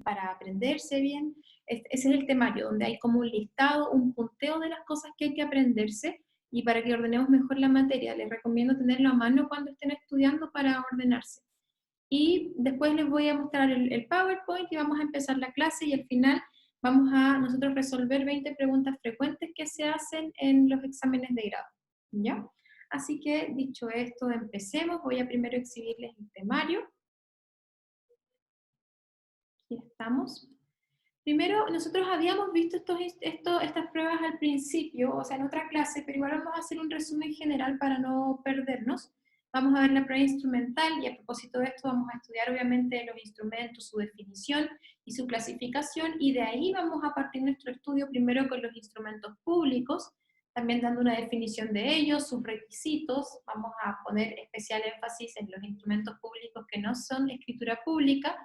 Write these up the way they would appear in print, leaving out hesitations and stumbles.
para aprenderse bien. Ese es el temario, donde hay como un listado, un punteo de las cosas que hay que aprenderse, y para que ordenemos mejor la materia. Les recomiendo tenerlo a mano cuando estén estudiando para ordenarse. Y después les voy a mostrar el PowerPoint y vamos a empezar la clase, y al final vamos a nosotros resolver 20 preguntas frecuentes que se hacen en los exámenes de grado, ¿ya? Así que, dicho esto, empecemos. Voy a primero exhibirles el temario. Aquí estamos. Primero, nosotros habíamos visto estas pruebas al principio, o sea, en otra clase, pero igual vamos a hacer un resumen general para no perdernos. Vamos a ver la prueba instrumental, y a propósito de esto vamos a estudiar obviamente los instrumentos, su definición y su clasificación, y de ahí vamos a partir nuestro estudio primero con los instrumentos públicos, también dando una definición de ellos, sus requisitos. Vamos a poner especial énfasis en los instrumentos públicos que no son escritura pública.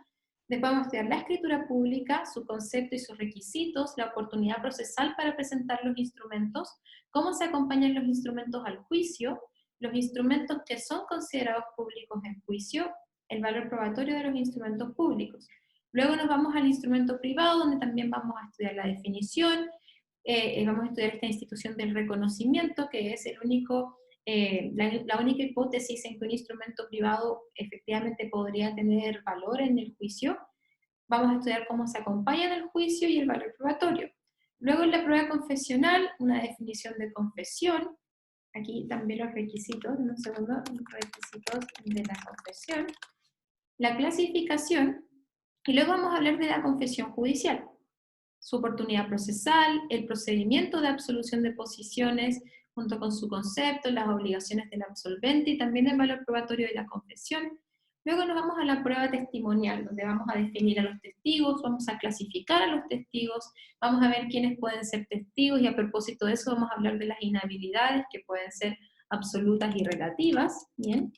Después vamos a estudiar la escritura pública, su concepto y sus requisitos, la oportunidad procesal para presentar los instrumentos, cómo se acompañan los instrumentos al juicio, los instrumentos que son considerados públicos en juicio, el valor probatorio de los instrumentos públicos. Luego nos vamos al instrumento privado, donde también vamos a estudiar la definición, vamos a estudiar esta institución del reconocimiento, que es la única hipótesis en que un instrumento privado efectivamente podría tener valor en el juicio. Vamos a estudiar cómo se acompaña en el juicio y el valor probatorio. Luego en la prueba confesional, una definición de confesión. Aquí también los requisitos, un segundo, los requisitos de la confesión. La clasificación, y luego vamos a hablar de la confesión judicial, su oportunidad procesal, el procedimiento de absolución de posiciones, junto con su concepto, las obligaciones del absolvente y también el valor probatorio de la confesión. Luego nos vamos a la prueba testimonial, donde vamos a definir a los testigos, vamos a clasificar a los testigos, vamos a ver quiénes pueden ser testigos, y a propósito de eso vamos a hablar de las inhabilidades, que pueden ser absolutas y relativas. Bien.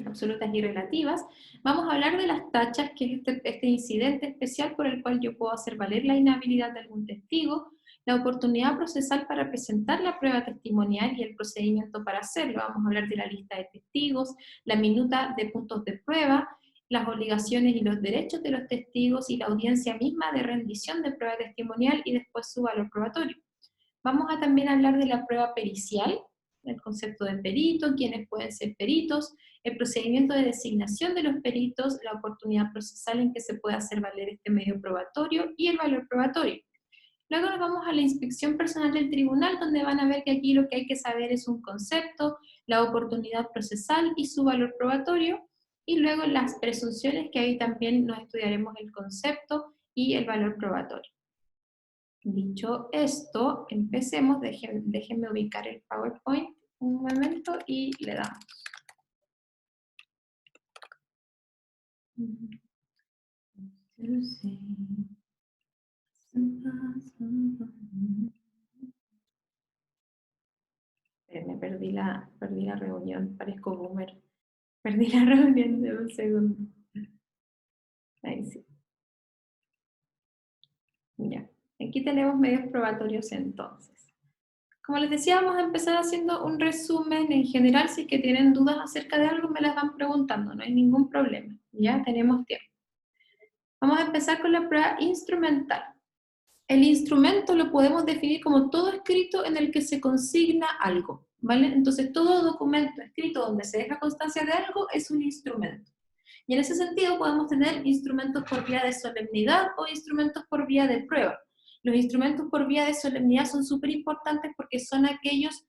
Absolutas y relativas. Vamos a hablar de las tachas, que es este incidente especial por el cual yo puedo hacer valer la inhabilidad de algún testigo, la oportunidad procesal para presentar la prueba testimonial y el procedimiento para hacerlo. Vamos a hablar de la lista de testigos, la minuta de puntos de prueba, las obligaciones y los derechos de los testigos y la audiencia misma de rendición de prueba testimonial y después su valor probatorio. Vamos a también hablar de la prueba pericial, el concepto de perito, quiénes pueden ser peritos, el procedimiento de designación de los peritos, la oportunidad procesal en que se puede hacer valer este medio probatorio y el valor probatorio. Luego nos vamos a la inspección personal del tribunal, donde van a ver que aquí lo que hay que saber es un concepto, la oportunidad procesal y su valor probatorio, y luego las presunciones, que ahí también nos estudiaremos el concepto y el valor probatorio. Dicho esto, empecemos. Déjenme ubicar el PowerPoint un momento y le damos. Me perdí la reunión, parezco boomer. Perdí la reunión de un segundo. Ahí sí. Ya. Aquí tenemos medios probatorios entonces. Como les decía, vamos a empezar haciendo un resumen en general. Si es que tienen dudas acerca de algo, me las van preguntando, no hay ningún problema. Ya tenemos tiempo. Vamos a empezar con la prueba instrumental. El instrumento lo podemos definir como todo escrito en el que se consigna algo, ¿vale? Entonces, todo documento escrito donde se deja constancia de algo es un instrumento. Y en ese sentido podemos tener instrumentos por vía de solemnidad o instrumentos por vía de prueba. Los instrumentos por vía de solemnidad son súper importantes porque son aquellas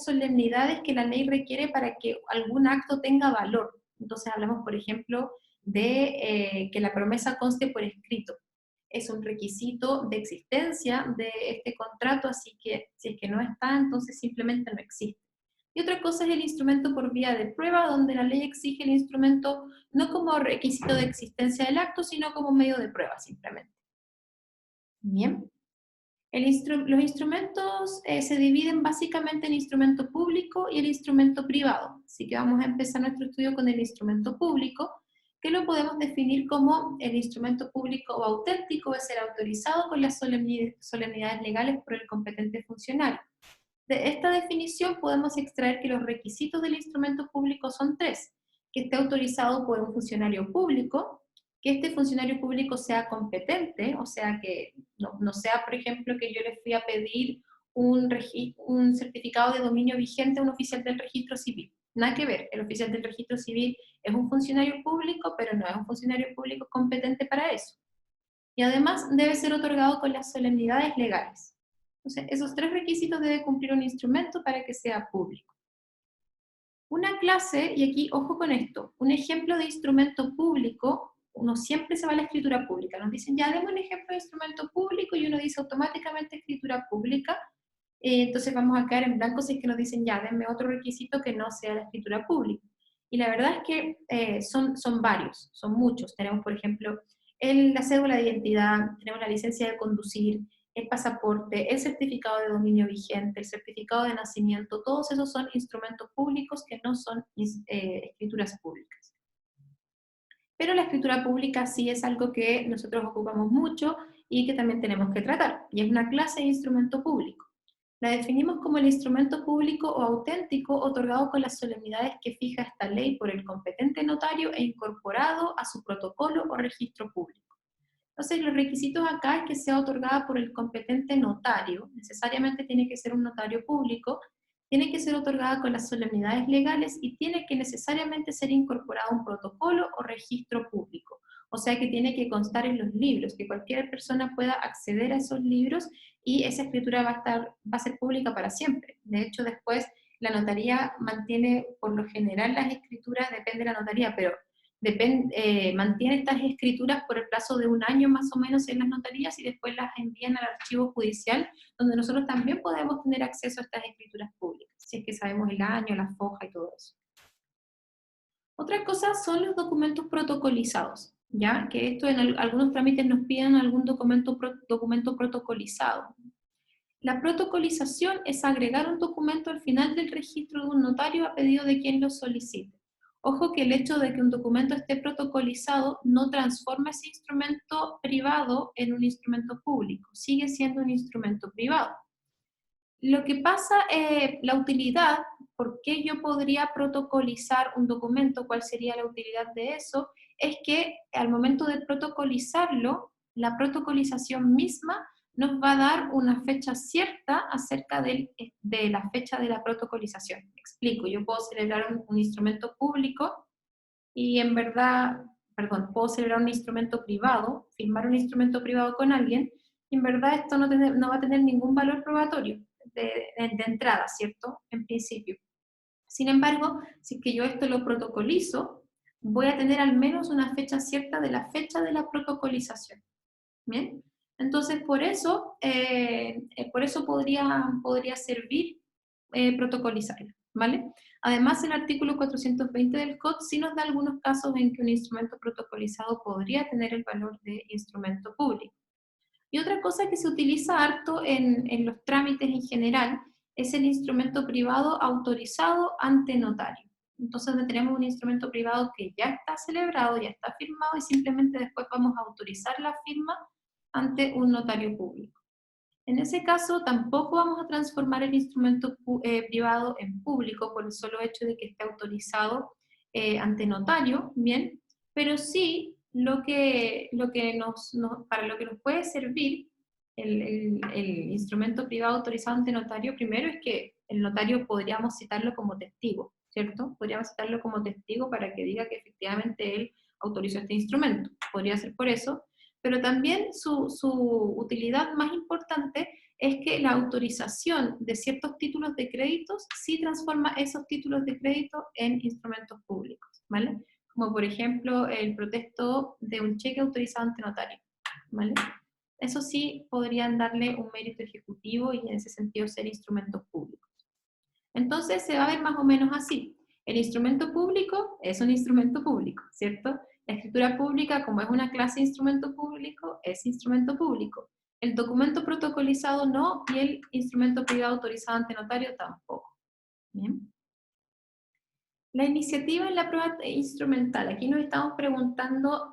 solemnidades que la ley requiere para que algún acto tenga valor. Entonces hablamos, por ejemplo, de que la promesa conste por escrito. Es un requisito de existencia de este contrato, así que si es que no está, entonces simplemente no existe. Y otra cosa es el instrumento por vía de prueba, donde la ley exige el instrumento no como requisito de existencia del acto, sino como medio de prueba simplemente. Bien. Los instrumentos se dividen básicamente en instrumento público y el instrumento privado. Así que vamos a empezar nuestro estudio con el instrumento público, que lo podemos definir como el instrumento público o auténtico, es ser autorizado con las solemnidades legales por el competente funcionario. De esta definición podemos extraer que los requisitos del instrumento público son tres, que esté autorizado por un funcionario público, que este funcionario público sea competente, o sea, que no sea, por ejemplo, que yo le fui a pedir un certificado de dominio vigente a un oficial del registro civil. Nada que ver, el oficial del registro civil es un funcionario público, pero no es un funcionario público competente para eso. Y además debe ser otorgado con las solemnidades legales. Entonces, esos tres requisitos debe cumplir un instrumento para que sea público. Una clase, y aquí ojo con esto, un ejemplo de instrumento público, uno siempre se va a la escritura pública. Nos dicen, ya demos un ejemplo de instrumento público y uno dice automáticamente escritura pública. Entonces vamos a quedar en blanco si es que nos dicen, ya, denme otro requisito que no sea la escritura pública. Y la verdad es que son varios, son muchos. Tenemos, por ejemplo, la cédula de identidad, tenemos la licencia de conducir, el pasaporte, el certificado de dominio vigente, el certificado de nacimiento, todos esos son instrumentos públicos que no son escrituras públicas. Pero la escritura pública sí es algo que nosotros ocupamos mucho y que también tenemos que tratar, y es una clase de instrumento público. La definimos como el instrumento público o auténtico otorgado con las solemnidades que fija esta ley por el competente notario e incorporado a su protocolo o registro público. Entonces, los requisitos acá es que sea otorgada por el competente notario, necesariamente tiene que ser un notario público, tiene que ser otorgada con las solemnidades legales y tiene que necesariamente ser incorporado a un protocolo o registro público. O sea que tiene que constar en los libros, que cualquier persona pueda acceder a esos libros y esa escritura va a ser pública para siempre. De hecho, después la notaría mantiene, por lo general, las escrituras, depende de la notaría, pero mantiene estas escrituras por el plazo de un año más o menos en las notarías y después las envían al archivo judicial, donde nosotros también podemos tener acceso a estas escrituras públicas, si es que sabemos el año, la foja y todo eso. Otra cosa son los documentos protocolizados, ¿ya? Que esto en algunos trámites nos piden algún documento protocolizado. La protocolización es agregar un documento al final del registro de un notario a pedido de quien lo solicite. Ojo que el hecho de que un documento esté protocolizado no transforma ese instrumento privado en un instrumento público, sigue siendo un instrumento privado. Lo que pasa, la utilidad, ¿por qué yo podría protocolizar un documento? ¿Cuál sería la utilidad de eso? Es que al momento de protocolizarlo, la protocolización misma nos va a dar una fecha cierta acerca de la fecha de la protocolización. Me explico, yo puedo celebrar un instrumento público y en verdad, perdón, puedo celebrar un instrumento privado, firmar un instrumento privado con alguien, y en verdad esto no va a tener ningún valor probatorio de entrada, ¿cierto? En principio. Sin embargo, si es que yo esto lo protocolizo, voy a tener al menos una fecha cierta de la fecha de la protocolización. ¿Bien? Entonces, por eso podría servir protocolizarla, ¿vale? Además, el artículo 420 del COD sí nos da algunos casos en que un instrumento protocolizado podría tener el valor de instrumento público. Y otra cosa que se utiliza harto en los trámites en general es el instrumento privado autorizado ante notario. Entonces tenemos un instrumento privado que ya está celebrado, ya está firmado y simplemente después vamos a autorizar la firma ante un notario público. En ese caso tampoco vamos a transformar el instrumento privado en público por el solo hecho de que esté autorizado ante notario, ¿bien? Pero sí para lo que nos puede servir el instrumento privado autorizado ante notario, primero es que el notario podríamos citarlo como testigo, ¿cierto? Podríamos citarlo como testigo para que diga que efectivamente él autorizó este instrumento. Podría ser por eso, pero también su utilidad más importante es que la autorización de ciertos títulos de créditos sí transforma esos títulos de crédito en instrumentos públicos, ¿vale? Como por ejemplo el protesto de un cheque autorizado ante notario, ¿vale? Eso sí podrían darle un mérito ejecutivo y en ese sentido ser instrumentos públicos. Entonces se va a ver más o menos así. El instrumento público es un instrumento público, ¿cierto? La escritura pública, como es una clase de instrumento público, es instrumento público. El documento protocolizado no, y el instrumento privado autorizado ante notario tampoco. ¿Bien? La iniciativa en la prueba instrumental. Aquí nos estamos preguntando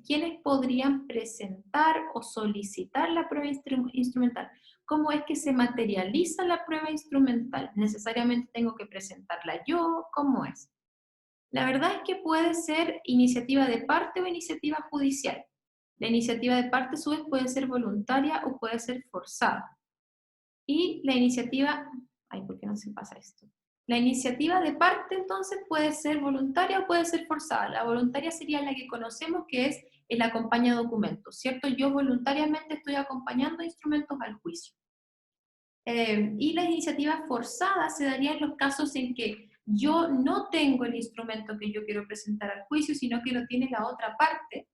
quiénes podrían presentar o solicitar la prueba instrumental. ¿Cómo es que se materializa la prueba instrumental? ¿Necesariamente tengo que presentarla yo? ¿Cómo es? La verdad es que puede ser iniciativa de parte o iniciativa judicial. La iniciativa de parte, a su vez, puede ser voluntaria o puede ser forzada. Y la iniciativa, ay, ¿por qué no se pasa esto? La iniciativa de parte, entonces, puede ser voluntaria o puede ser forzada. La voluntaria sería la que conocemos, que es el acompaña documentos, ¿cierto? Yo voluntariamente estoy acompañando instrumentos al juicio. Y la iniciativa forzada se daría en los casos en que yo no tengo el instrumento que yo quiero presentar al juicio, sino que lo tiene la otra parte.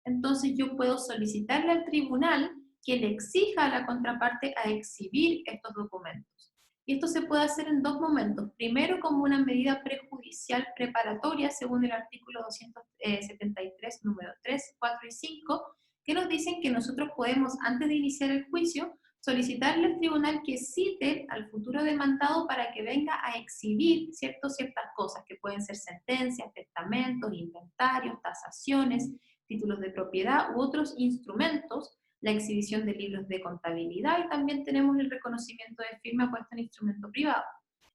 Entonces yo puedo solicitarle al tribunal que le exija a la contraparte a exhibir estos documentos. Y esto se puede hacer en dos momentos. Primero, como una medida prejudicial preparatoria, según el artículo 273, número 3, 4 y 5, que nos dicen que nosotros podemos, antes de iniciar el juicio, solicitarle al tribunal que cite al futuro demandado para que venga a exhibir ciertas cosas, que pueden ser sentencias, testamentos, inventarios, tasaciones, títulos de propiedad u otros instrumentos, la exhibición de libros de contabilidad, y también tenemos el reconocimiento de firma puesto en instrumento privado.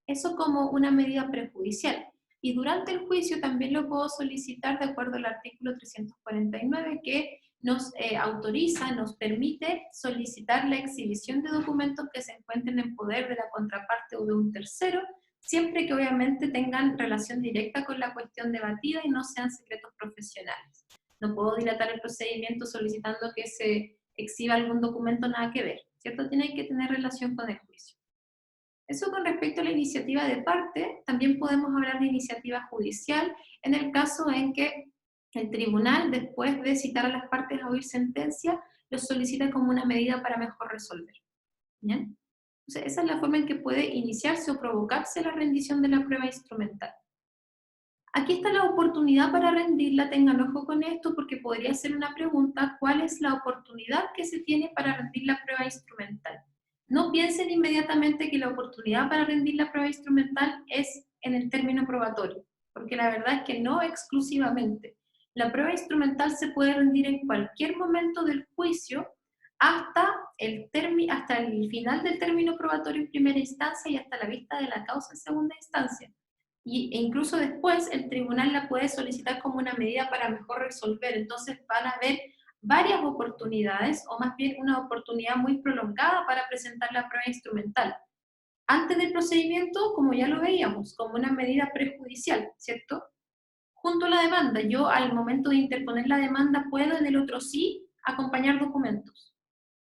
Eso como una medida prejudicial. Y durante el juicio también lo puedo solicitar de acuerdo al artículo 349, que nos autoriza, nos permite solicitar la exhibición de documentos que se encuentren en poder de la contraparte o de un tercero, siempre que obviamente tengan relación directa con la cuestión debatida y no sean secretos profesionales. No puedo dilatar el procedimiento solicitando que se exhiba algún documento nada que ver, ¿cierto? Tiene que tener relación con el juicio. Eso con respecto a la iniciativa de parte. También podemos hablar de iniciativa judicial en el caso en que el tribunal, después de citar a las partes a oír sentencia, lo solicita como una medida para mejor resolver. ¿Bien? Entonces, esa es la forma en que puede iniciarse o provocarse la rendición de la prueba instrumental. Aquí está la oportunidad para rendirla, tengan ojo con esto porque podría ser una pregunta: ¿cuál es la oportunidad que se tiene para rendir la prueba instrumental? No piensen inmediatamente que la oportunidad para rendir la prueba instrumental es en el término probatorio, porque la verdad es que no exclusivamente. La prueba instrumental se puede rendir en cualquier momento del juicio hasta hasta el final del término probatorio en primera instancia y hasta la vista de la causa en segunda instancia. E incluso después el tribunal la puede solicitar como una medida para mejor resolver. Entonces van a haber varias oportunidades, o más bien una oportunidad muy prolongada para presentar la prueba instrumental. Antes del procedimiento, como ya lo veíamos, como una medida prejudicial, ¿cierto? Junto a la demanda, yo al momento de interponer la demanda puedo en el otro sí acompañar documentos.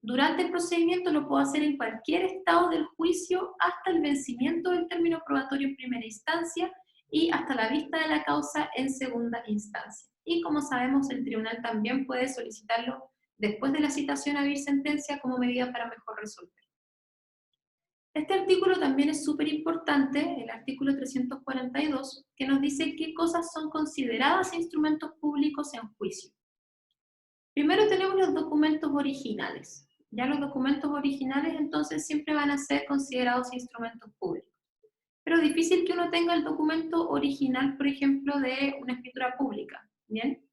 Durante el procedimiento lo puedo hacer en cualquier estado del juicio hasta el vencimiento del término probatorio en primera instancia y hasta la vista de la causa en segunda instancia. Y como sabemos, el tribunal también puede solicitarlo después de la citación a vir sentencia como medida para mejor resolver. Este artículo también es súper importante, el artículo 342, que nos dice qué cosas son consideradas instrumentos públicos en juicio. Primero tenemos los documentos originales. Ya los documentos originales entonces siempre van a ser considerados instrumentos públicos. Pero difícil que uno tenga el documento original, por ejemplo, de una escritura pública, ¿bien?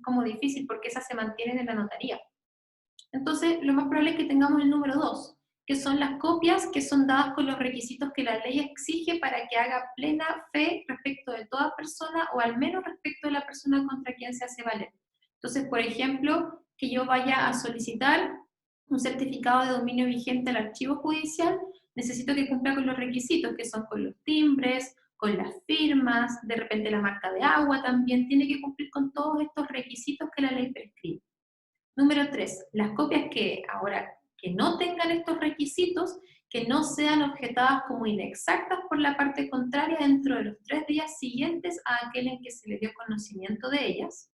Como difícil porque esas se mantienen en la notaría. Entonces, lo más probable es que tengamos el número 2, que son las copias que son dadas con los requisitos que la ley exige para que haga plena fe respecto de toda persona, o al menos respecto de la persona contra quien se hace valer. Entonces, por ejemplo, que yo vaya a solicitar un certificado de dominio vigente al archivo judicial, necesito que cumpla con los requisitos, que son con los timbres, con las firmas, de repente la marca de agua también, tiene que cumplir con todos estos requisitos que la ley prescribe. Número 3, las copias que ahora que no tengan estos requisitos, que no sean objetadas como inexactas por la parte contraria dentro de los 3 días siguientes a aquel en que se le dio conocimiento de ellas.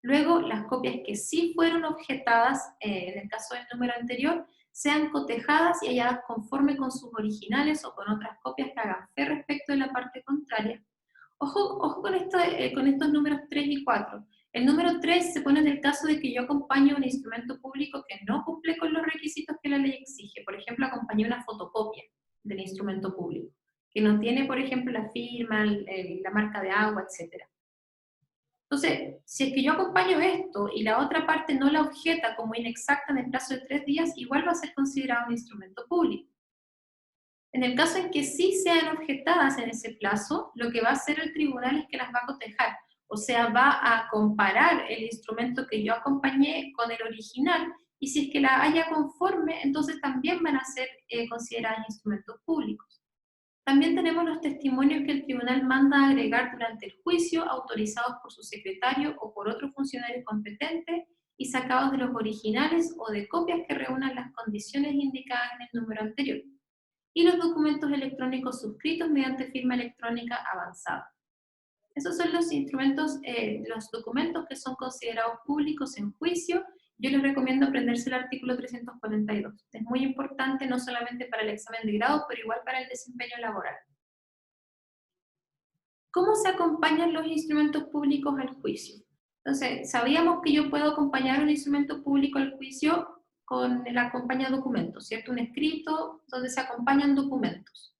Luego, las copias que sí fueron objetadas, en el caso del número anterior, sean cotejadas y halladas conforme con sus originales o con otras copias que hagan fe respecto de la parte contraria. Ojo con estos números 3 y 4. El número 3 se pone en el caso de que yo acompañe un instrumento público que no cumple con los requisitos que la ley exige. Por ejemplo, acompañé una fotocopia del instrumento público, que no tiene, por ejemplo, la firma, la marca de agua, etc. Entonces, si es que yo acompaño esto y la otra parte no la objeta como inexacta en el plazo de 3 días, igual va a ser considerado un instrumento público. En el caso en que sí sean objetadas en ese plazo, lo que va a hacer el tribunal es que las va a cotejar, o sea, va a comparar el instrumento que yo acompañé con el original, y si es que la haya conforme, entonces también van a ser consideradas instrumentos públicos. También tenemos los testimonios que el tribunal manda a agregar durante el juicio, autorizados por su secretario o por otro funcionario competente, y sacados de los originales o de copias que reúnan las condiciones indicadas en el número anterior, y los documentos electrónicos suscritos mediante firma electrónica avanzada. Esos son los instrumentos, los documentos que son considerados públicos en juicio. Yo les recomiendo aprenderse el artículo 342. Es muy importante no solamente para el examen de grado, pero igual para el desempeño laboral. ¿Cómo se acompañan los instrumentos públicos al juicio? Entonces, sabíamos que yo puedo acompañar un instrumento público al juicio con el acompaña documentos, ¿cierto? Un escrito donde se acompañan documentos.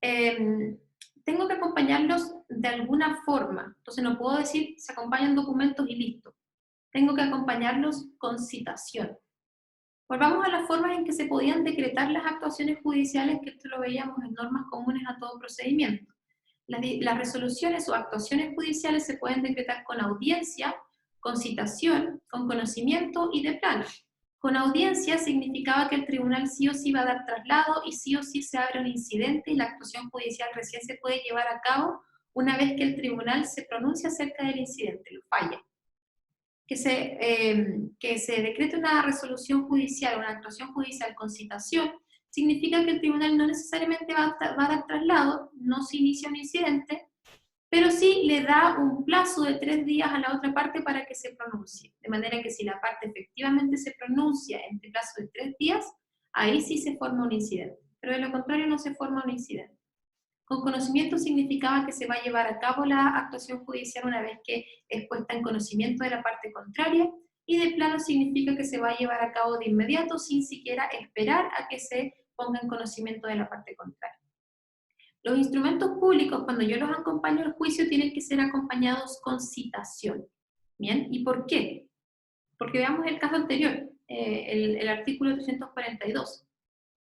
Tengo que acompañarlos de alguna forma, entonces no puedo decir se acompañan documentos y listo. Tengo que acompañarlos con citación. Volvamos a las formas en que se podían decretar las actuaciones judiciales, que esto lo veíamos en normas comunes a todo procedimiento. Las resoluciones o actuaciones judiciales se pueden decretar con audiencia, con citación, con conocimiento y de plano. Con audiencia significaba que el tribunal sí o sí va a dar traslado y sí o sí se abre un incidente y la actuación judicial recién se puede llevar a cabo una vez que el tribunal se pronuncia acerca del incidente, lo falla. Que se decrete una resolución judicial, una actuación judicial con citación, significa que el tribunal no necesariamente va a dar traslado, no se inicia un incidente, pero sí le da un plazo de 3 días a la otra parte para que se pronuncie. De manera que si la parte efectivamente se pronuncia en este plazo de 3 días, ahí sí se forma un incidente. Pero de lo contrario no se forma un incidente. Con conocimiento significaba que se va a llevar a cabo la actuación judicial una vez que es puesta en conocimiento de la parte contraria, y de plano significa que se va a llevar a cabo de inmediato sin siquiera esperar a que se ponga en conocimiento de la parte contraria. Los instrumentos públicos, cuando yo los acompaño al juicio, tienen que ser acompañados con citación. ¿Bien? ¿Y por qué? Porque veamos el caso anterior, el artículo 342.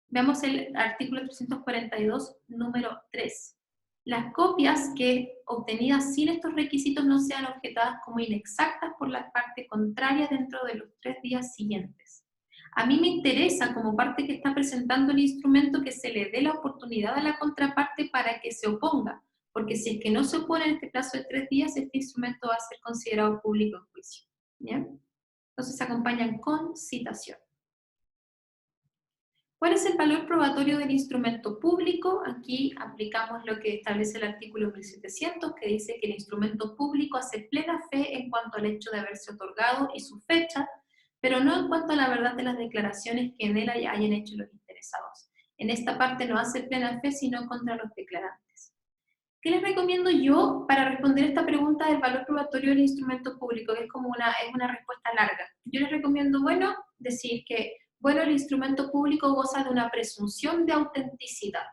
Veamos el artículo 342, número 3. Las copias que obtenidas sin estos requisitos no sean objetadas como inexactas por la parte contraria dentro de los 3 días siguientes. A mí me interesa, como parte que está presentando el instrumento, que se le dé la oportunidad a la contraparte para que se oponga, porque si es que no se opone en este plazo de 3 días, este instrumento va a ser considerado público en juicio. ¿Bien? Entonces se acompañan con citación. ¿Cuál es el valor probatorio del instrumento público? Aquí aplicamos lo que establece el artículo 1700, que dice que el instrumento público hace plena fe en cuanto al hecho de haberse otorgado y su fecha, pero no en cuanto a la verdad de las declaraciones que en él hayan hecho los interesados. En esta parte no hace plena fe, sino contra los declarantes. ¿Qué les recomiendo yo para responder esta pregunta del valor probatorio del instrumento público? Que es como una respuesta larga. Yo les recomiendo, bueno, decir que, bueno, el instrumento público goza de una presunción de autenticidad.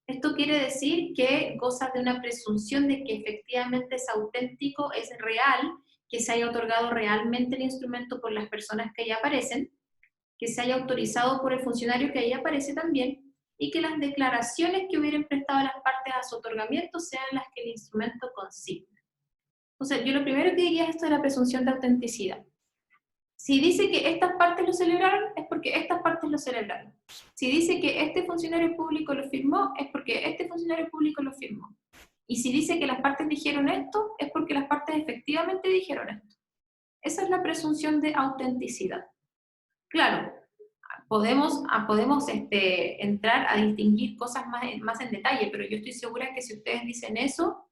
Esto quiere decir que goza de una presunción de que efectivamente es auténtico, es real, que se haya otorgado realmente el instrumento por las personas que ahí aparecen, que se haya autorizado por el funcionario que ahí aparece también, y que las declaraciones que hubieran prestado las partes a su otorgamiento sean las que el instrumento consigna. O sea, yo lo primero que diría es esto de la presunción de autenticidad. Si dice que estas partes lo celebraron, es porque estas partes lo celebraron. Si dice que este funcionario público lo firmó, es porque este funcionario público lo firmó. Y si dice que las partes dijeron esto, es porque las partes efectivamente dijeron esto. Esa es la presunción de autenticidad. Claro, podemos entrar a distinguir cosas más en detalle, pero yo estoy segura que si ustedes dicen eso,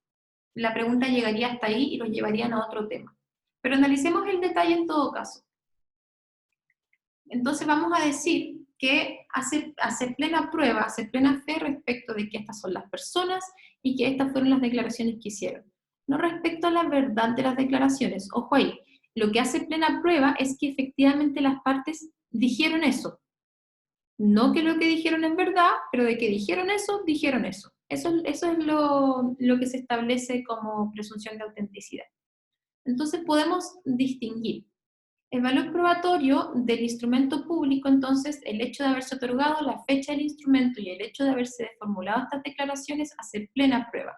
la pregunta llegaría hasta ahí y los llevarían a otro tema. Pero analicemos el detalle en todo caso. Entonces vamos a decir que hace plena prueba, hace plena fe respecto de que estas son las personas y que estas fueron las declaraciones que hicieron. No respecto a la verdad de las declaraciones. Ojo ahí, lo que hace plena prueba es que efectivamente las partes dijeron eso. No que lo que dijeron es verdad, pero de que dijeron eso, dijeron eso. Eso es lo que se establece como presunción de autenticidad. Entonces podemos distinguir El valor probatorio del instrumento público, entonces, el hecho de haberse otorgado, la fecha del instrumento y el hecho de haberse formulado estas declaraciones hace plena prueba.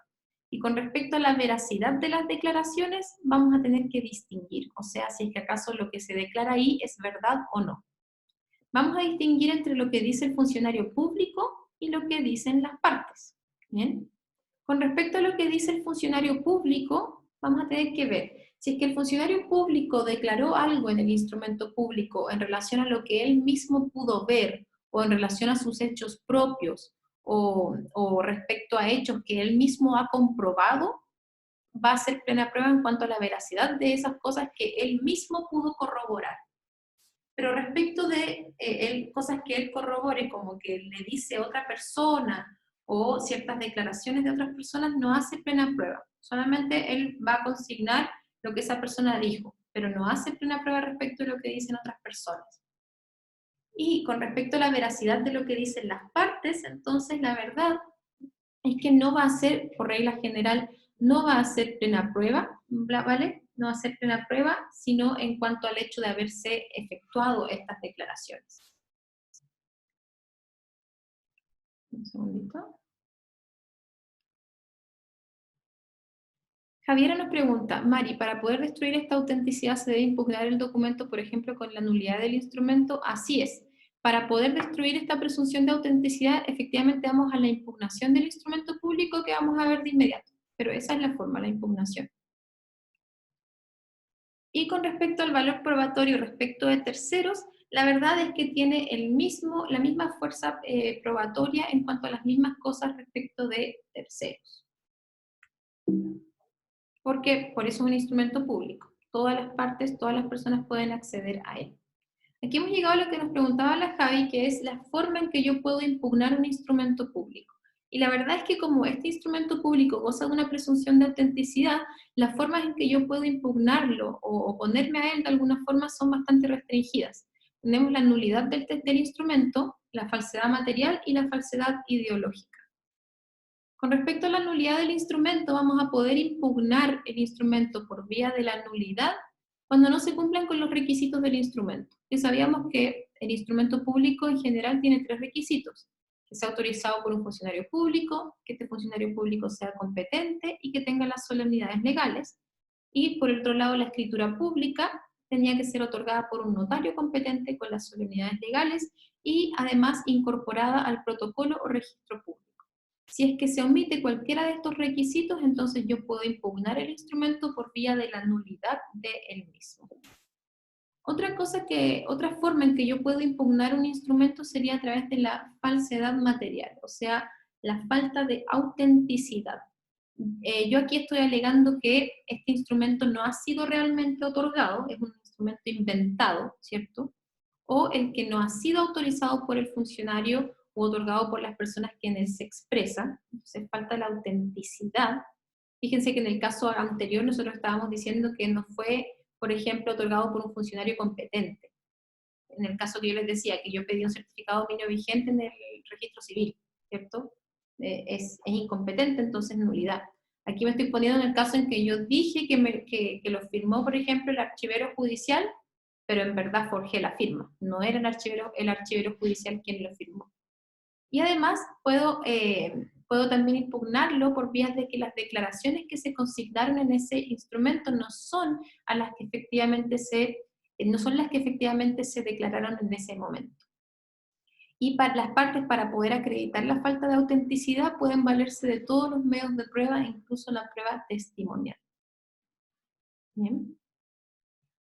Y con respecto a la veracidad de las declaraciones, vamos a tener que distinguir, o sea, si es que acaso lo que se declara ahí es verdad o no. Vamos a distinguir entre lo que dice el funcionario público y lo que dicen las partes. ¿Bien? Con respecto a lo que dice el funcionario público, vamos a tener que ver si es que el funcionario público declaró algo en el instrumento público en relación a lo que él mismo pudo ver o en relación a sus hechos propios o respecto a hechos que él mismo ha comprobado, va a ser plena prueba en cuanto a la veracidad de esas cosas que él mismo pudo corroborar. Pero respecto de cosas que él corrobore, como que le dice otra persona o ciertas declaraciones de otras personas, no hace plena prueba. Solamente él va a consignar lo que esa persona dijo, pero no hace plena prueba respecto de lo que dicen otras personas. Y con respecto a la veracidad de lo que dicen las partes, entonces la verdad es que no va a ser, por regla general, no va a ser plena prueba, ¿vale? No va a ser plena prueba, sino en cuanto al hecho de haberse efectuado estas declaraciones. Un segundito. Javiera nos pregunta, Mari, para poder destruir esta autenticidad se debe impugnar el documento, por ejemplo, con la nulidad del instrumento. Así es. Para poder destruir esta presunción de autenticidad, efectivamente vamos a la impugnación del instrumento público que vamos a ver de inmediato. Pero esa es la forma, la impugnación. Y con respecto al valor probatorio respecto de terceros, la verdad es que tiene la misma fuerza probatoria en cuanto a las mismas cosas respecto de terceros. Porque por eso es un instrumento público. Todas las partes, todas las personas pueden acceder a él. Aquí hemos llegado a lo que nos preguntaba la Javi, que es la forma en que yo puedo impugnar un instrumento público. Y la verdad es que como este instrumento público goza de una presunción de autenticidad, las formas en que yo puedo impugnarlo o oponerme a él de alguna forma son bastante restringidas. Tenemos la nulidad del instrumento, la falsedad material y la falsedad ideológica. Con respecto a la nulidad del instrumento, vamos a poder impugnar el instrumento por vía de la nulidad cuando no se cumplan con los requisitos del instrumento. Ya sabíamos que el instrumento público en general tiene 3 requisitos: que sea autorizado por un funcionario público, que este funcionario público sea competente y que tenga las solemnidades legales. Y por el otro lado, la escritura pública tenía que ser otorgada por un notario competente con las solemnidades legales y además incorporada al protocolo o registro público. Si es que se omite cualquiera de estos requisitos, entonces yo puedo impugnar el instrumento por vía de la nulidad del mismo. Otra forma en que yo puedo impugnar un instrumento sería a través de la falsedad material, o sea, la falta de autenticidad. Yo aquí estoy alegando que este instrumento no ha sido realmente otorgado, es un instrumento inventado, ¿cierto? O el que no ha sido autorizado por el funcionario o otorgado por las personas que en él se expresan. Entonces falta la autenticidad. Fíjense que en el caso anterior nosotros estábamos diciendo que no fue, por ejemplo, otorgado por un funcionario competente. En el caso que yo les decía, que yo pedí un certificado de dominio vigente en el registro civil, ¿cierto? Es incompetente, entonces nulidad. Aquí me estoy poniendo en el caso en que yo dije que lo firmó, por ejemplo, el archivero judicial, pero en verdad forjé la firma. No era el archivero judicial quien lo firmó. Y además puedo también impugnarlo por vías de que las declaraciones que se consignaron en ese instrumento no son las que efectivamente se declararon en ese momento. Y para las partes, para poder acreditar la falta de autenticidad, pueden valerse de todos los medios de prueba, incluso la prueba testimonial. Bien.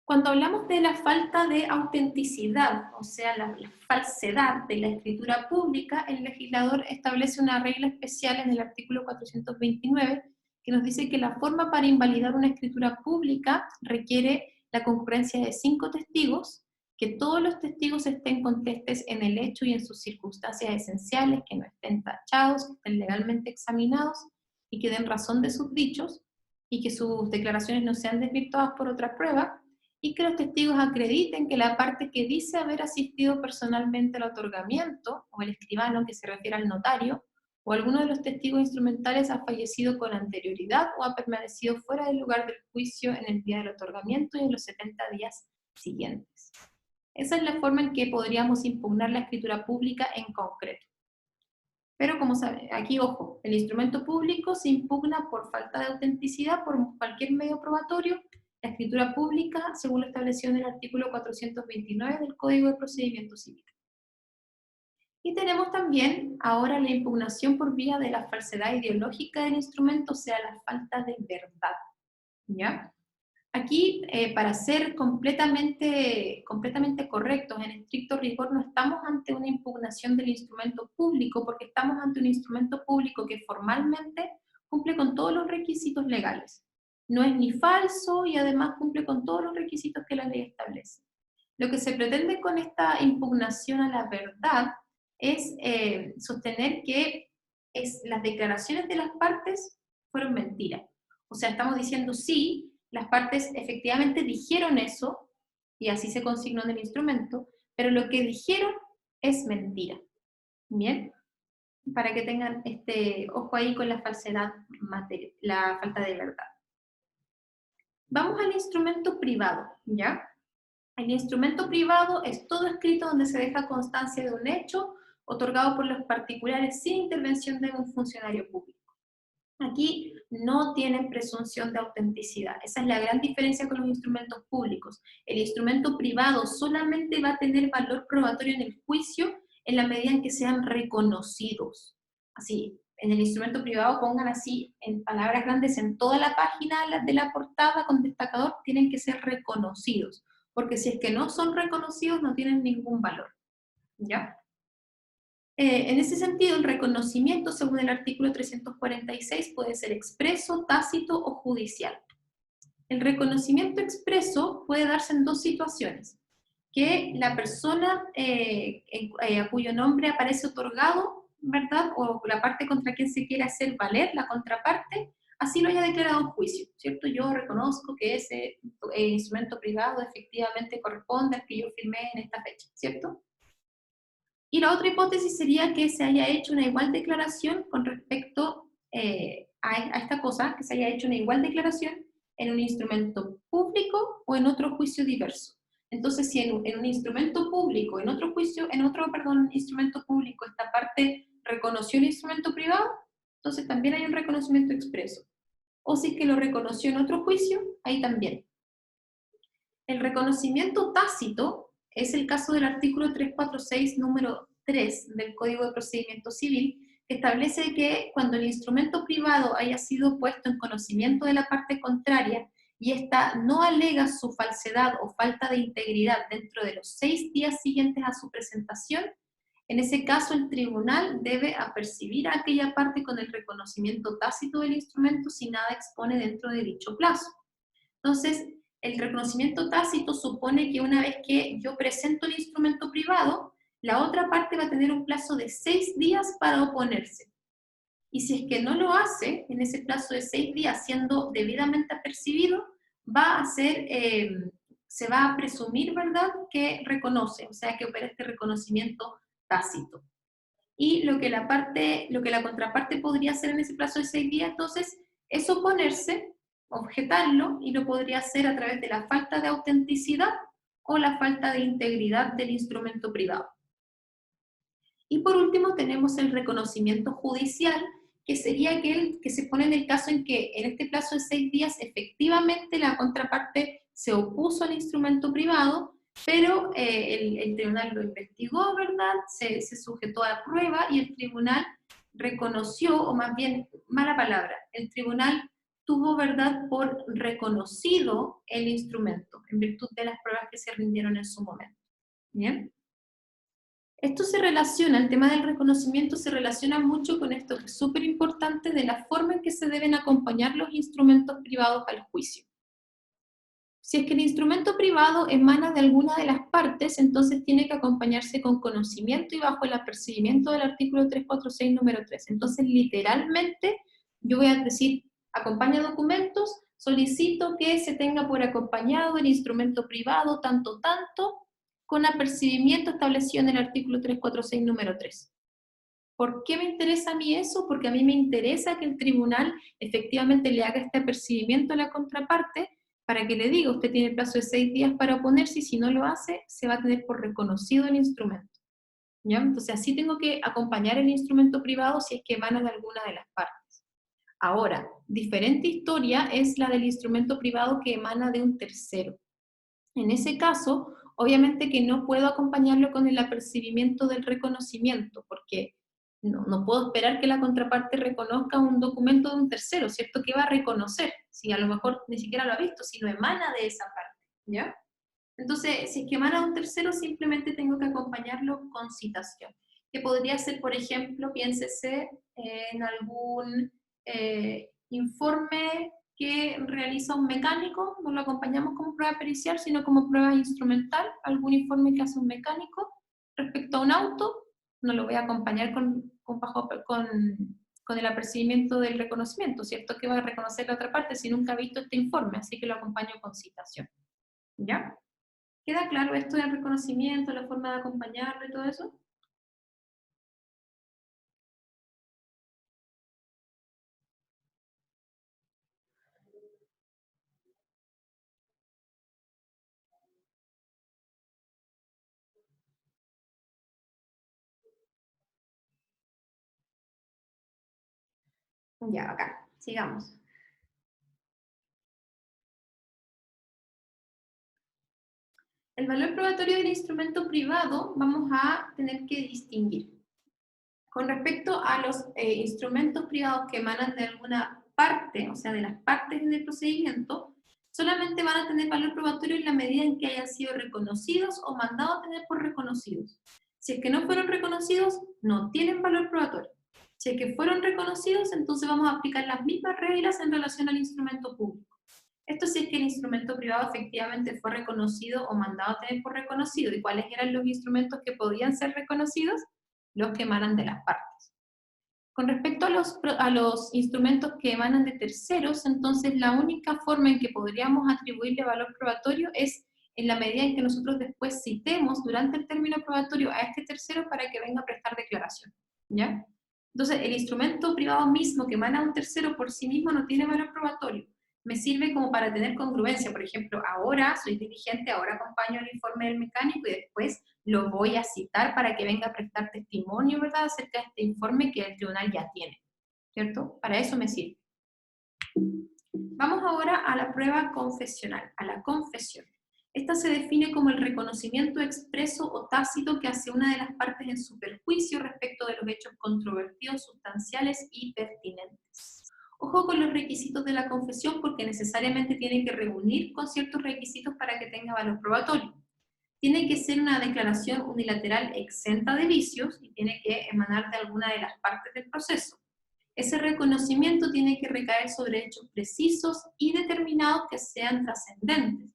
Cuando hablamos de la falta de autenticidad, o sea, la falsedad de la escritura pública, el legislador establece una regla especial en el artículo 429 que nos dice que la forma para invalidar una escritura pública requiere la concurrencia de 5 testigos, que todos los testigos estén contestes en el hecho y en sus circunstancias esenciales, que no estén tachados, que estén legalmente examinados y que den razón de sus dichos, y que sus declaraciones no sean desvirtuadas por otra prueba, y que los testigos acrediten que la parte que dice haber asistido personalmente al otorgamiento, o el escribano que se refiere al notario, o alguno de los testigos instrumentales ha fallecido con anterioridad o ha permanecido fuera del lugar del juicio en el día del otorgamiento y en los 70 días siguientes. Esa es la forma en que podríamos impugnar la escritura pública en concreto. Pero como saben, aquí ojo, el instrumento público se impugna por falta de autenticidad por cualquier medio probatorio. La escritura pública, según lo establecido en el artículo 429 del Código de Procedimiento Civil. Y tenemos también ahora la impugnación por vía de la falsedad ideológica del instrumento, o sea, la falta de verdad. ¿Ya? Aquí, para ser completamente correctos, en estricto rigor, no estamos ante una impugnación del instrumento público, porque estamos ante un instrumento público que formalmente cumple con todos los requisitos legales. No es ni falso y además cumple con todos los requisitos que la ley establece. Lo que se pretende con esta impugnación a la verdad es sostener que las declaraciones de las partes fueron mentiras. O sea, estamos diciendo sí, las partes efectivamente dijeron eso, y así se consignó en el instrumento, pero lo que dijeron es mentira. ¿Bien? Para que tengan ojo ahí con la falsedad, la falta de verdad. Vamos al instrumento privado, ¿ya? El instrumento privado es todo escrito donde se deja constancia de un hecho otorgado por los particulares sin intervención de un funcionario público. Aquí no tienen presunción de autenticidad. Esa es la gran diferencia con los instrumentos públicos. El instrumento privado solamente va a tener valor probatorio en el juicio en la medida en que sean reconocidos. Así, en el instrumento privado pongan así, en palabras grandes, en toda la página de la portada con destacador, tienen que ser reconocidos, porque si es que no son reconocidos no tienen ningún valor. ¿Ya? En ese sentido, el reconocimiento, según el artículo 346, puede ser expreso, tácito o judicial. El reconocimiento expreso puede darse en dos situaciones: que la persona a cuyo nombre aparece otorgado, ¿verdad?, o la parte contra quien se quiere hacer valer, la contraparte, así lo haya declarado en juicio, ¿cierto? Yo reconozco que ese instrumento privado efectivamente corresponde al que yo firmé en esta fecha, ¿cierto? Y la otra hipótesis sería que se haya hecho una igual declaración con respecto a esta cosa, que se haya hecho una igual declaración en un instrumento público o en otro juicio diverso. Entonces, si en un instrumento público, en otro instrumento público, esta parte reconoció el instrumento privado, entonces también hay un reconocimiento expreso. O si es que lo reconoció en otro juicio, ahí también. El reconocimiento tácito es el caso del artículo 346, número 3 del Código de Procedimiento Civil, que establece que cuando el instrumento privado haya sido puesto en conocimiento de la parte contraria y ésta no alega su falsedad o falta de integridad dentro de los 6 días siguientes a su presentación, en ese caso el tribunal debe apercibir a aquella parte con el reconocimiento tácito del instrumento si nada expone dentro de dicho plazo. Entonces, el reconocimiento tácito supone que una vez que yo presento el instrumento privado, la otra parte va a tener un plazo de 6 días para oponerse. Y si es que no lo hace, en ese plazo de 6 días, siendo debidamente apercibido, se va a presumir, ¿verdad?, que reconoce, o sea, que opera este reconocimiento tácito. Y lo que la contraparte podría hacer en ese plazo de 6 días, entonces, es oponerse, objetarlo, y lo podría hacer a través de la falta de autenticidad o la falta de integridad del instrumento privado. Y por último tenemos el reconocimiento judicial, que sería aquel que se pone en el caso en que en este plazo de 6 días efectivamente la contraparte se opuso al instrumento privado, pero el tribunal lo investigó, ¿verdad? Se sujetó a prueba y el tribunal reconoció, o más bien, mala palabra, el tribunal tuvo, ¿verdad?, por reconocido el instrumento, en virtud de las pruebas que se rindieron en su momento. ¿Bien? Esto se relaciona, el tema del reconocimiento se relaciona mucho con esto que es súper importante de la forma en que se deben acompañar los instrumentos privados al juicio. Si es que el instrumento privado emana de alguna de las partes, entonces tiene que acompañarse con conocimiento y bajo el apercibimiento del artículo 346, número 3. Entonces, literalmente, yo voy a decir, acompaña documentos, solicito que se tenga por acompañado el instrumento privado, tanto, con apercibimiento establecido en el artículo 346, número 3. ¿Por qué me interesa a mí eso? Porque a mí me interesa que el tribunal efectivamente le haga este apercibimiento a la contraparte para que le diga, usted tiene el plazo de 6 días para oponerse y si no lo hace, se va a tener por reconocido el instrumento. ¿Ya? Entonces así tengo que acompañar el instrumento privado si es que emana de alguna de las partes. Ahora, diferente historia es la del instrumento privado que emana de un tercero. En ese caso, obviamente que no puedo acompañarlo con el apercibimiento del reconocimiento, porque no puedo esperar que la contraparte reconozca un documento de un tercero, ¿cierto? ¿Qué va a reconocer? Si a lo mejor ni siquiera lo ha visto, si no emana de esa parte, ¿ya? Entonces, si es que emana de un tercero, simplemente tengo que acompañarlo con citación, que podría ser, por ejemplo, piénsese en algún informe que realiza un mecánico, no lo acompañamos como prueba pericial, sino como prueba instrumental, algún informe que hace un mecánico respecto a un auto, no lo voy a acompañar con el apercibimiento del reconocimiento, ¿cierto? Que va a reconocer la otra parte si nunca ha visto este informe, así que lo acompaño con citación. ¿Ya? ¿Queda claro esto del reconocimiento, la forma de acompañarlo y todo eso? Ya, acá, sigamos. El valor probatorio del instrumento privado vamos a tener que distinguir. Con respecto a los instrumentos privados que emanan de alguna parte, o sea, de las partes del procedimiento, solamente van a tener valor probatorio en la medida en que hayan sido reconocidos o mandados a tener por reconocidos. Si es que no fueron reconocidos, no tienen valor probatorio. Si es que fueron reconocidos, entonces vamos a aplicar las mismas reglas en relación al instrumento público. Esto sí es que el instrumento privado efectivamente fue reconocido o mandado a tener por reconocido. ¿Y cuáles eran los instrumentos que podían ser reconocidos? Los que emanan de las partes. Con respecto a los instrumentos que emanan de terceros, entonces la única forma en que podríamos atribuirle valor probatorio es en la medida en que nosotros después citemos durante el término probatorio a este tercero para que venga a prestar declaración. ¿Ya? Entonces, el instrumento privado mismo que emana un tercero por sí mismo no tiene valor probatorio. Me sirve como para tener congruencia. Por ejemplo, ahora soy diligente, ahora acompaño el informe del mecánico y después lo voy a citar para que venga a prestar testimonio, ¿verdad?, acerca de este informe que el tribunal ya tiene, ¿cierto? Para eso me sirve. Vamos ahora a la prueba confesional, a la confesión. Esta se define como el reconocimiento expreso o tácito que hace una de las partes en su perjuicio respecto de los hechos controvertidos, sustanciales y pertinentes. Ojo con los requisitos de la confesión porque necesariamente tiene que reunir con ciertos requisitos para que tenga valor probatorio. Tiene que ser una declaración unilateral exenta de vicios y tiene que emanar de alguna de las partes del proceso. Ese reconocimiento tiene que recaer sobre hechos precisos y determinados que sean trascendentes.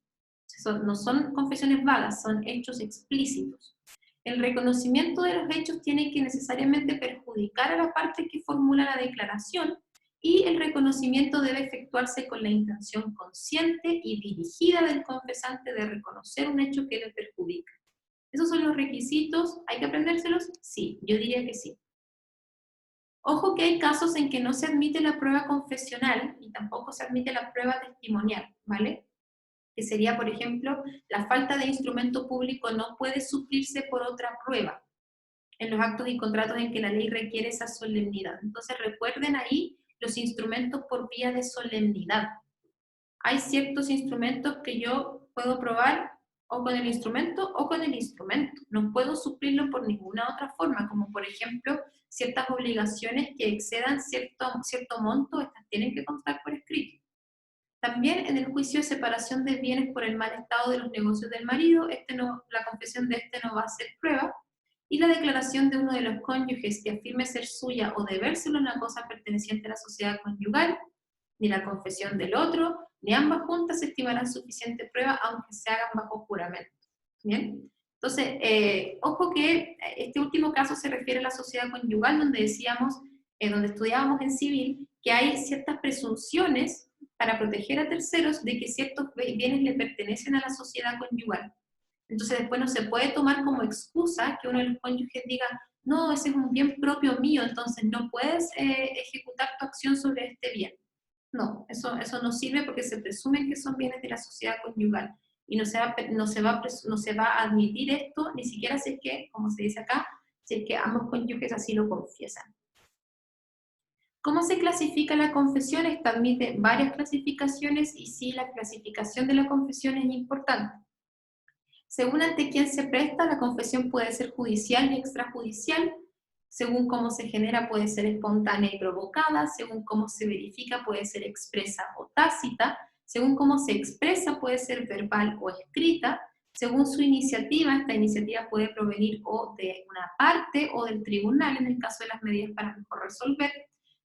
No son confesiones vagas, son hechos explícitos. El reconocimiento de los hechos tiene que necesariamente perjudicar a la parte que formula la declaración y el reconocimiento debe efectuarse con la intención consciente y dirigida del confesante de reconocer un hecho que le perjudica. ¿Esos son los requisitos? ¿Hay que aprendérselos? Sí, yo diría que sí. Ojo que hay casos en que no se admite la prueba confesional y tampoco se admite la prueba testimonial, ¿vale? Que sería, por ejemplo, la falta de instrumento público no puede suplirse por otra prueba en los actos y contratos en que la ley requiere esa solemnidad. Entonces recuerden ahí los instrumentos por vía de solemnidad. Hay ciertos instrumentos que yo puedo probar o con el instrumento o con el instrumento. No puedo suplirlo por ninguna otra forma, como por ejemplo ciertas obligaciones que excedan cierto monto, estas tienen que constar por escrito. También en el juicio de separación de bienes por el mal estado de los negocios del marido, la confesión de este no va a ser prueba, y la declaración de uno de los cónyuges que afirme ser suya o debérselo una cosa perteneciente a la sociedad conyugal, ni la confesión del otro, ni ambas juntas se estimarán suficiente prueba aunque se hagan bajo juramento. ¿Bien? Entonces, ojo que este último caso se refiere a la sociedad conyugal, donde decíamos, donde estudiábamos en civil, que hay ciertas presunciones para proteger a terceros de que ciertos bienes le pertenecen a la sociedad conyugal. Entonces después no se puede tomar como excusa que uno de los cónyuges diga, no, ese es un bien propio mío, entonces no puedes ejecutar tu acción sobre este bien. No, eso no sirve porque se presume que son bienes de la sociedad conyugal y no se va a admitir esto ni siquiera si es que, como se dice acá, si es que ambos cónyuges así lo confiesan. ¿Cómo se clasifica la confesión? Esta admite varias clasificaciones y sí, la clasificación de la confesión es importante. Según ante quién se presta, la confesión puede ser judicial y extrajudicial. Según cómo se genera, puede ser espontánea y provocada. Según cómo se verifica, puede ser expresa o tácita. Según cómo se expresa, puede ser verbal o escrita. Según su iniciativa, esta iniciativa puede provenir o de una parte o del tribunal, en el caso de las medidas para mejor resolver.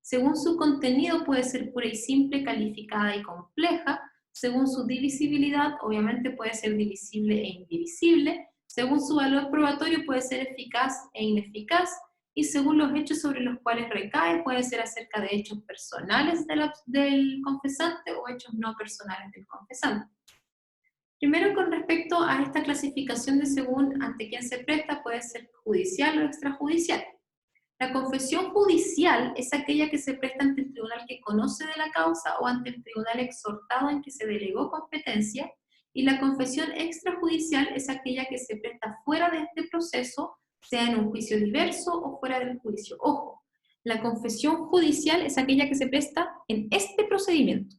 Según su contenido, puede ser pura y simple, calificada y compleja. Según su divisibilidad, obviamente puede ser divisible e indivisible. Según su valor probatorio, puede ser eficaz e ineficaz. Y según los hechos sobre los cuales recae, puede ser acerca de hechos personales del confesante o hechos no personales del confesante. Primero, con respecto a esta clasificación de según ante quién se presta, puede ser judicial o extrajudicial. La confesión judicial es aquella que se presta ante el tribunal que conoce de la causa o ante el tribunal exhortado en que se delegó competencia, y la confesión extrajudicial es aquella que se presta fuera de este proceso, sea en un juicio diverso o fuera del juicio. Ojo, la confesión judicial es aquella que se presta en este procedimiento.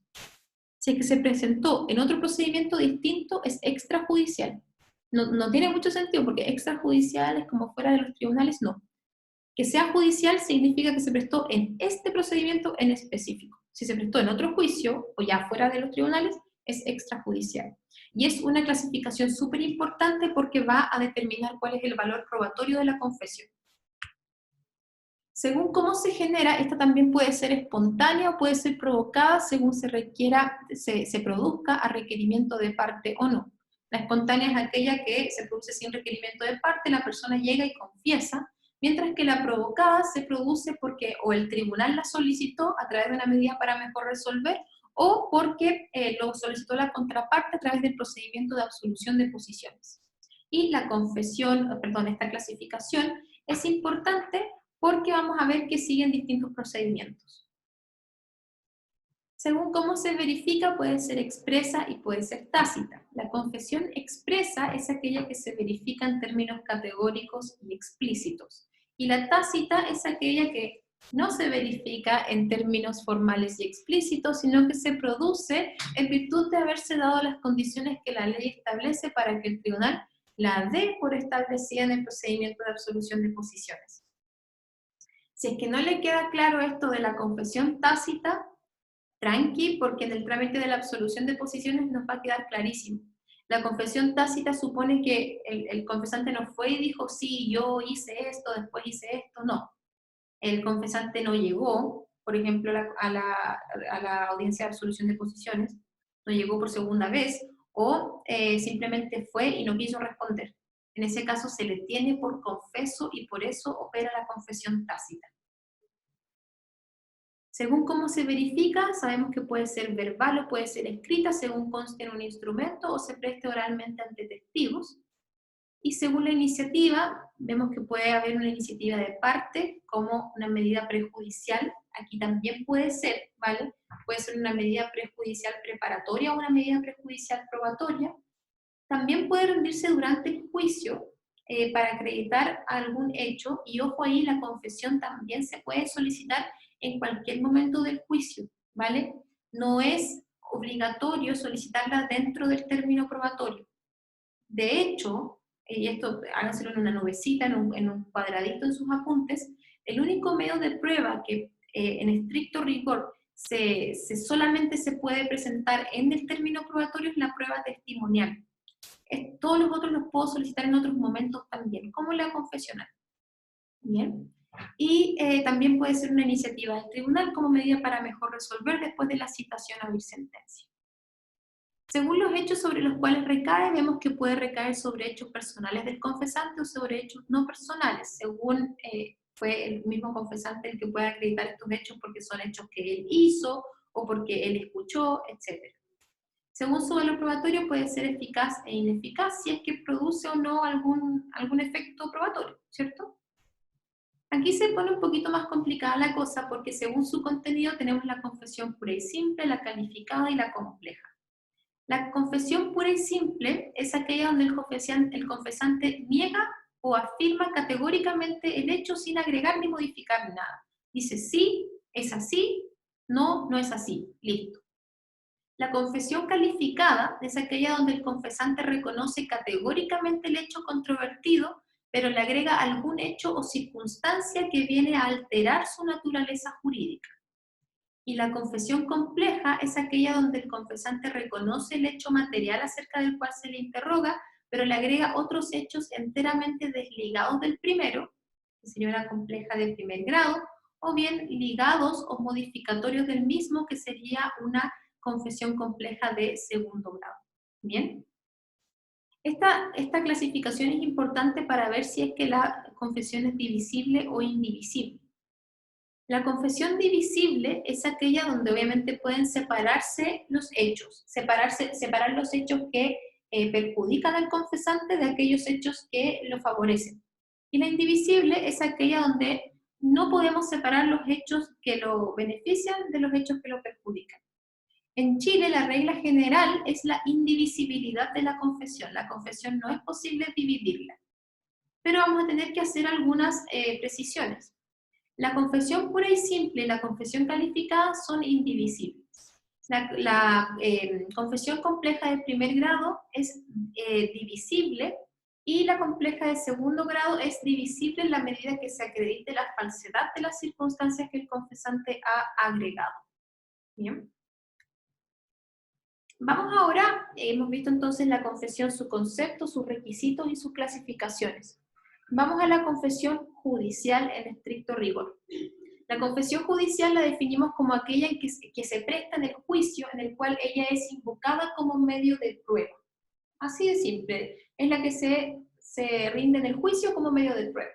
Si es que se presentó en otro procedimiento distinto, es extrajudicial. No tiene mucho sentido porque extrajudicial es como fuera de los tribunales, no. Que sea judicial significa que se prestó en este procedimiento en específico. Si se prestó en otro juicio o ya fuera de los tribunales, es extrajudicial. Y es una clasificación súper importante porque va a determinar cuál es el valor probatorio de la confesión. Según cómo se genera, esta también puede ser espontánea o puede ser provocada según se requiera, se produzca a requerimiento de parte o no. La espontánea es aquella que se produce sin requerimiento de parte, la persona llega y confiesa, mientras que la provocada se produce porque o el tribunal la solicitó a través de una medida para mejor resolver, o porque lo solicitó la contraparte a través del procedimiento de absolución de posiciones. Y la confesión, perdón, esta clasificación es importante porque vamos a ver que siguen distintos procedimientos. Según cómo se verifica, puede ser expresa y puede ser tácita. La confesión expresa es aquella que se verifica en términos categóricos y explícitos. Y la tácita es aquella que no se verifica en términos formales y explícitos, sino que se produce en virtud de haberse dado las condiciones que la ley establece para que el tribunal la dé por establecida en el procedimiento de absolución de posiciones. Si es que no le queda claro esto de la confesión tácita, tranqui, porque en el trámite de la absolución de posiciones nos va a quedar clarísimo. La confesión tácita supone que el confesante no fue y dijo, sí, yo hice esto, después hice esto, no. El confesante no llegó, por ejemplo, a la audiencia de absolución de posiciones, no llegó por segunda vez, o simplemente fue y no quiso responder. En ese caso se le tiene por confeso y por eso opera la confesión tácita. Según cómo se verifica, sabemos que puede ser verbal o puede ser escrita según conste en un instrumento o se preste oralmente ante testigos. Y según la iniciativa, vemos que puede haber una iniciativa de parte como una medida prejudicial. Aquí también puede ser, ¿vale? Puede ser una medida prejudicial preparatoria o una medida prejudicial probatoria. También puede rendirse durante el juicio para acreditar algún hecho, y ojo ahí, la confesión también se puede solicitar en cualquier momento del juicio, ¿vale? No es obligatorio solicitarla dentro del término probatorio. De hecho, y esto háganselo en una nubecita, en un cuadradito en sus apuntes, el único medio de prueba que en estricto rigor solamente se puede presentar en el término probatorio es la prueba testimonial. Todos los otros los puedo solicitar en otros momentos también, como la confesional. Bien. Y también puede ser una iniciativa del tribunal como medida para mejor resolver después de la citación a oír sentencia. Según los hechos sobre los cuales recae, vemos que puede recaer sobre hechos personales del confesante o sobre hechos no personales, según fue el mismo confesante el que puede acreditar estos hechos porque son hechos que él hizo o porque él escuchó, etc. Según su valor probatorio puede ser eficaz e ineficaz si es que produce o no algún efecto probatorio, ¿cierto? Aquí se pone un poquito más complicada la cosa porque según su contenido tenemos la confesión pura y simple, la calificada y la compleja. La confesión pura y simple es aquella donde el confesante niega o afirma categóricamente el hecho sin agregar ni modificar nada. Dice sí, es así, no, no es así, listo. La confesión calificada es aquella donde el confesante reconoce categóricamente el hecho controvertido, pero le agrega algún hecho o circunstancia que viene a alterar su naturaleza jurídica. Y la confesión compleja es aquella donde el confesante reconoce el hecho material acerca del cual se le interroga, pero le agrega otros hechos enteramente desligados del primero, que sería una compleja de primer grado, o bien ligados o modificatorios del mismo, que sería una confesión compleja de segundo grado. Bien. Esta clasificación es importante para ver si es que la confesión es divisible o indivisible. La confesión divisible es aquella donde obviamente pueden separarse los hechos, separar los hechos que perjudican al confesante de aquellos hechos que lo favorecen. Y la indivisible es aquella donde no podemos separar los hechos que lo benefician de los hechos que lo perjudican. En Chile la regla general es la indivisibilidad de la confesión. La confesión no es posible dividirla, pero vamos a tener que hacer algunas precisiones. La confesión pura y simple y la confesión calificada son indivisibles. La confesión compleja de primer grado es divisible y la compleja de segundo grado es divisible en la medida que se acredite la falsedad de las circunstancias que el confesante ha agregado. Bien. Vamos ahora, hemos visto entonces la confesión, su concepto, sus requisitos y sus clasificaciones. Vamos a la confesión judicial en estricto rigor. La confesión judicial la definimos como aquella en que se presta en el juicio en el cual ella es invocada como medio de prueba. Así de simple, es la que se rinde en el juicio como medio de prueba.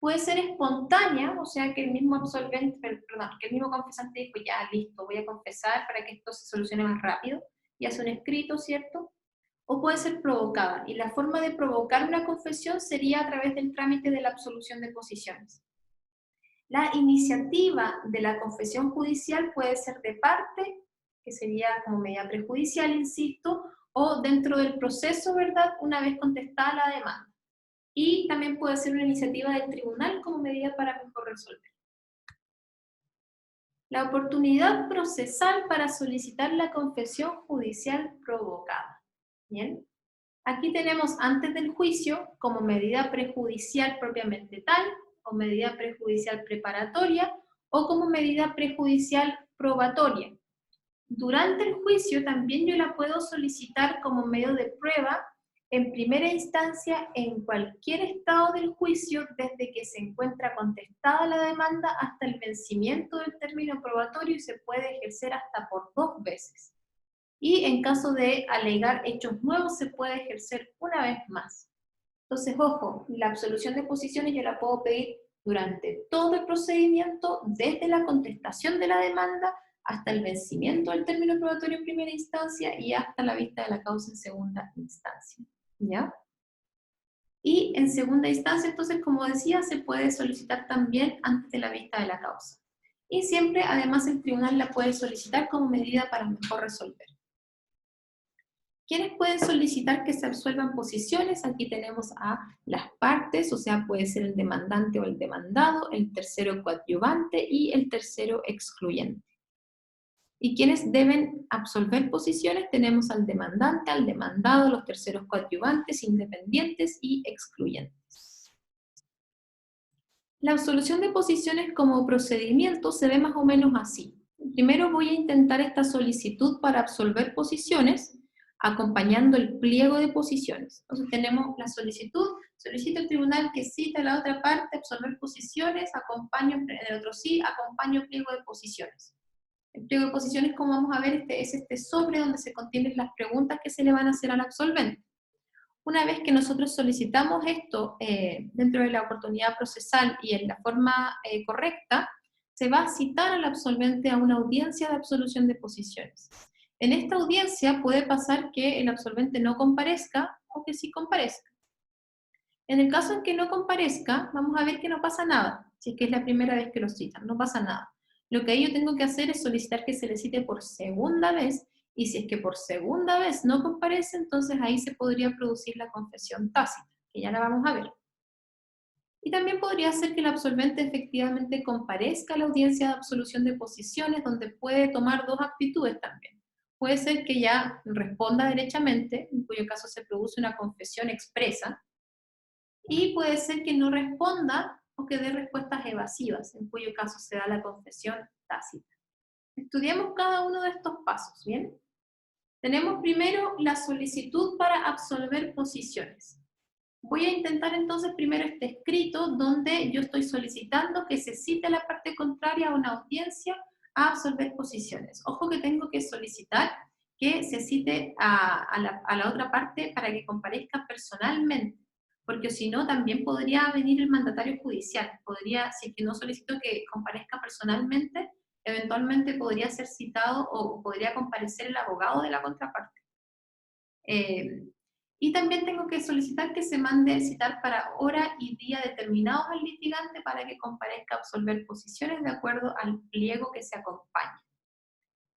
Puede ser espontánea, o sea que el mismo absolvente, perdón, que el mismo confesante dijo, ya listo, voy a confesar para que esto se solucione más rápido, y hace un escrito, ¿cierto? O puede ser provocada, y la forma de provocar una confesión sería a través del trámite de la absolución de posiciones. La iniciativa de la confesión judicial puede ser de parte, que sería como medida prejudicial, insisto, o dentro del proceso, ¿verdad?, una vez contestada la demanda. Y también puede ser una iniciativa del tribunal como medida para mejor resolver. La oportunidad procesal para solicitar la confesión judicial provocada. Bien. Aquí tenemos antes del juicio como medida prejudicial propiamente tal, o medida prejudicial preparatoria, o como medida prejudicial probatoria. Durante el juicio también yo la puedo solicitar como medio de prueba en primera instancia en cualquier estado del juicio desde que se encuentra contestada la demanda hasta el vencimiento del término probatorio y se puede ejercer hasta por 2 veces. Y en caso de alegar hechos nuevos se puede ejercer una vez más. Entonces, ojo, la absolución de posiciones yo la puedo pedir durante todo el procedimiento, desde la contestación de la demanda hasta el vencimiento del término probatorio en primera instancia y hasta la vista de la causa en segunda instancia. ¿Ya? Y en segunda instancia, entonces, como decía, se puede solicitar también antes de la vista de la causa. Y siempre, además, el tribunal la puede solicitar como medida para mejor resolver. ¿Quiénes pueden solicitar que se absuelvan posiciones? Aquí tenemos a las partes, o sea, puede ser el demandante o el demandado, el tercero coadyuvante y el tercero excluyente. ¿Y quiénes deben absolver posiciones? Tenemos al demandante, al demandado, los terceros coadyuvantes, independientes y excluyentes. La absolución de posiciones como procedimiento se ve más o menos así. Primero voy a intentar esta solicitud para absolver posiciones, acompañando el pliego de posiciones. Entonces tenemos la solicitud, solicito al tribunal que cita a la otra parte absolver posiciones, acompaño, en el otro sí, acompaño pliego de posiciones. El pliego de posiciones, como vamos a ver, es este sobre donde se contienen las preguntas que se le van a hacer al absolvente. Una vez que nosotros solicitamos esto dentro de la oportunidad procesal y en la forma correcta, se va a citar al absolvente a una audiencia de absolución de posiciones. En esta audiencia puede pasar que el absolvente no comparezca o que sí comparezca. En el caso en que no comparezca, vamos a ver que no pasa nada, si es que es la primera vez que lo citan, no pasa nada. Lo que ahí yo tengo que hacer es solicitar que se le cite por segunda vez, y si es que por segunda vez no comparece, entonces ahí se podría producir la confesión tácita, que ya la vamos a ver. Y también podría ser que el absolvente efectivamente comparezca a la audiencia de absolución de posiciones, donde puede tomar dos actitudes también. Puede ser que ya responda derechamente, en cuyo caso se produce una confesión expresa, y puede ser que no responda o que dé respuestas evasivas, en cuyo caso se da la confesión tácita. Estudiemos cada uno de estos pasos, ¿bien? Tenemos primero la solicitud para absolver posiciones. Voy a intentar entonces primero este escrito donde yo estoy solicitando que se cite la parte contraria a una audiencia a absolver posiciones. Ojo que tengo que solicitar que se cite a la otra parte para que comparezca personalmente, porque si no también podría venir el mandatario judicial. Podría, si es que no solicito que comparezca personalmente, eventualmente podría ser citado o podría comparecer el abogado de la contraparte. Y también tengo que solicitar que se mande citar para hora y día determinados al litigante para que comparezca a absolver posiciones de acuerdo al pliego que se acompaña.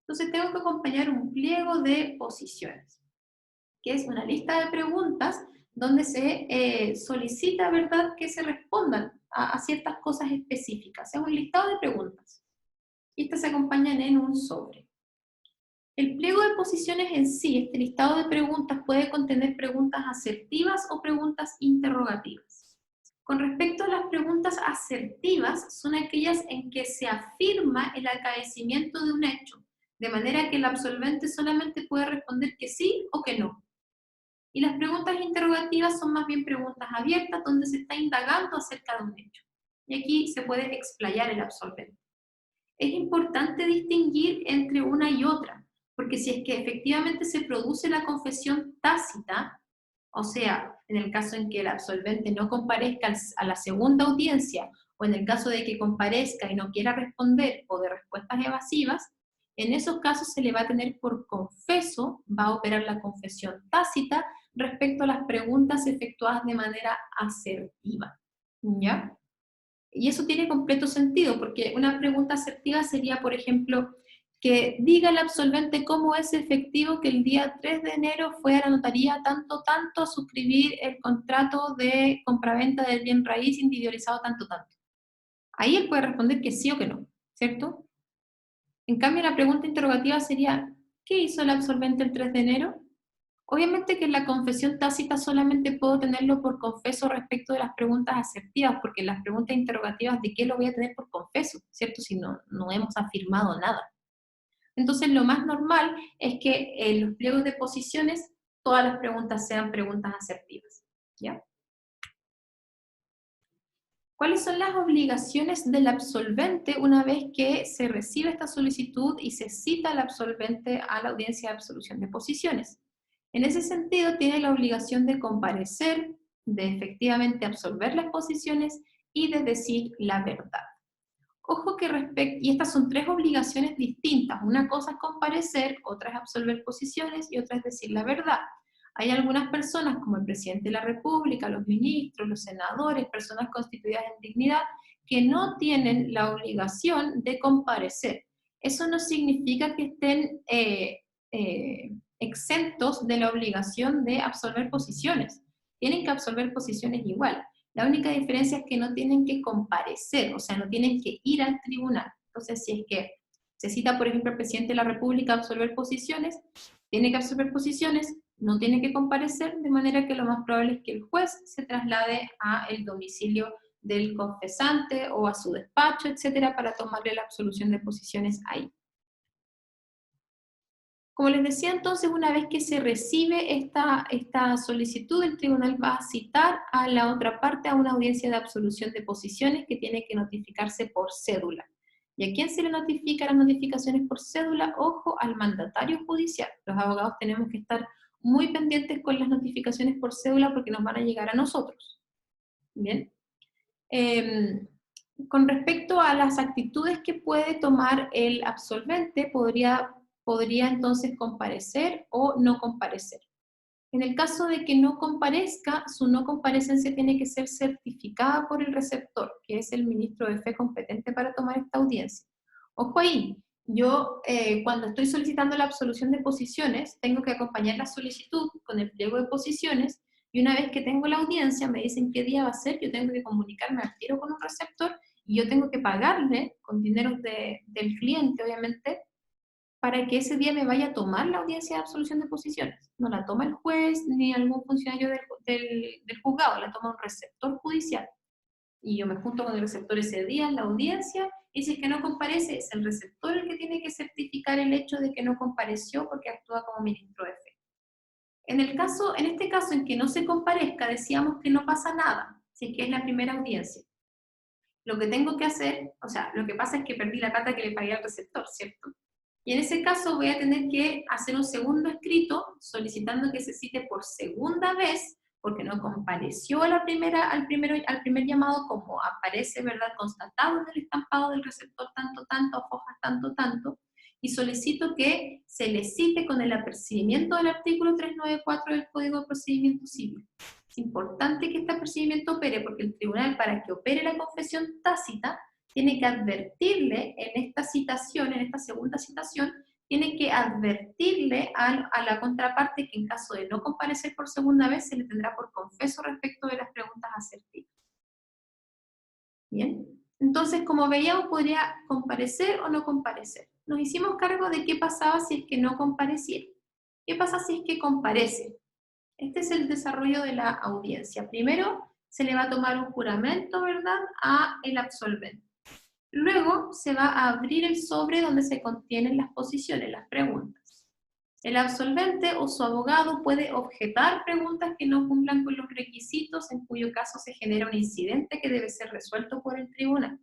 Entonces tengo que acompañar un pliego de posiciones, que es una lista de preguntas donde se solicita, ¿verdad?, que se respondan a ciertas cosas específicas. Es un listado de preguntas. Y estas se acompañan en un sobre. El pliego de posiciones en sí, este listado de preguntas, puede contener preguntas asertivas o preguntas interrogativas. Con respecto a las preguntas asertivas, son aquellas en que se afirma el acaecimiento de un hecho, de manera que el absolvente solamente puede responder que sí o que no. Y las preguntas interrogativas son más bien preguntas abiertas, donde se está indagando acerca de un hecho. Y aquí se puede explayar el absolvente. Es importante distinguir entre una y otra, porque si es que efectivamente se produce la confesión tácita, o sea, en el caso en que el absolvente no comparezca a la segunda audiencia, o en el caso de que comparezca y no quiera responder o de respuestas evasivas, en esos casos se le va a tener por confeso, va a operar la confesión tácita respecto a las preguntas efectuadas de manera asertiva. ¿Ya? Y eso tiene completo sentido, porque una pregunta asertiva sería, por ejemplo, que diga el absolvente cómo es efectivo que el día 3 de enero fue a la notaría tanto a suscribir el contrato de compraventa del bien raíz individualizado tanto. Ahí él puede responder que sí o que no, ¿cierto? En cambio, la pregunta interrogativa sería, ¿qué hizo el absolvente el 3 de enero? Obviamente que en la confesión tácita solamente puedo tenerlo por confeso respecto de las preguntas asertivas, porque las preguntas interrogativas, ¿de qué lo voy a tener por confeso? ¿Cierto? Si no hemos afirmado nada. Entonces, lo más normal es que en los pliegos de posiciones todas las preguntas sean preguntas asertivas. ¿Ya? ¿Cuáles son las obligaciones del absolvente una vez que se recibe esta solicitud y se cita al absolvente a la audiencia de absolución de posiciones? En ese sentido, tiene la obligación de comparecer, de efectivamente absolver las posiciones y de decir la verdad. Ojo que y estas son tres obligaciones distintas. Una cosa es comparecer, otra es absolver posiciones y otra es decir la verdad. Hay algunas personas, como el presidente de la República, los ministros, los senadores, personas constituidas en dignidad, que no tienen la obligación de comparecer. Eso no significa que estén exentos de la obligación de absolver posiciones. Tienen que absolver posiciones igual. La única diferencia es que no tienen que comparecer, o sea, no tienen que ir al tribunal. Entonces, si es que se cita, por ejemplo, al presidente de la República a absolver posiciones, tiene que absolver posiciones, no tiene que comparecer, de manera que lo más probable es que el juez se traslade a el domicilio del confesante o a su despacho, etcétera, para tomarle la absolución de posiciones ahí. Como les decía entonces, una vez que se recibe esta solicitud, el tribunal va a citar a la otra parte a una audiencia de absolución de posiciones que tiene que notificarse por cédula. ¿Y a quién se le notifica las notificaciones por cédula? Ojo, al mandatario judicial. Los abogados tenemos que estar muy pendientes con las notificaciones por cédula porque nos van a llegar a nosotros. Bien. Con respecto a las actitudes que puede tomar el absolvente, podría entonces comparecer o no comparecer. En el caso de que no comparezca, su no comparecencia tiene que ser certificada por el receptor, que es el ministro de fe competente para tomar esta audiencia. Ojo ahí, yo cuando estoy solicitando la absolución de posiciones, tengo que acompañar la solicitud con el pliego de posiciones, y una vez que tengo la audiencia, me dicen qué día va a ser, yo tengo que comunicarme al tiro con un receptor, y yo tengo que pagarle con dinero del cliente, obviamente, para que ese día me vaya a tomar la audiencia de absolución de posiciones. No la toma el juez ni algún funcionario del juzgado, la toma un receptor judicial. Y yo me junto con el receptor ese día en la audiencia, y si es que no comparece, es el receptor el que tiene que certificar el hecho de que no compareció porque actúa como ministro de fe. En este caso en que no se comparezca, decíamos que no pasa nada, si es que es la primera audiencia. Lo que tengo que hacer, o sea, lo que pasa es que perdí la plata que le pagué al receptor, ¿cierto? Y en ese caso voy a tener que hacer un segundo escrito solicitando que se cite por segunda vez, porque no compareció a al primer llamado, como aparece, ¿verdad?, constatado en el estampado del receptor tanto, tanto, hojas tanto, tanto, y solicito que se le cite con el apercibimiento del artículo 394 del Código de Procedimiento Civil. Es importante que este apercibimiento opere, porque el tribunal, para que opere la confesión tácita, tiene que advertirle en esta citación, en esta segunda citación, tiene que advertirle a la contraparte que en caso de no comparecer por segunda vez, se le tendrá por confeso respecto de las preguntas asertivas. Bien, entonces como veíamos, podría comparecer o no comparecer. Nos hicimos cargo de qué pasaba si es que no compareciera. ¿Qué pasa si es que comparece? Este es el desarrollo de la audiencia. Primero, se le va a tomar un juramento, ¿verdad?, a el absolvente. Luego se va a abrir el sobre donde se contienen las posiciones, las preguntas. El absolvente o su abogado puede objetar preguntas que no cumplan con los requisitos, en cuyo caso se genera un incidente que debe ser resuelto por el tribunal.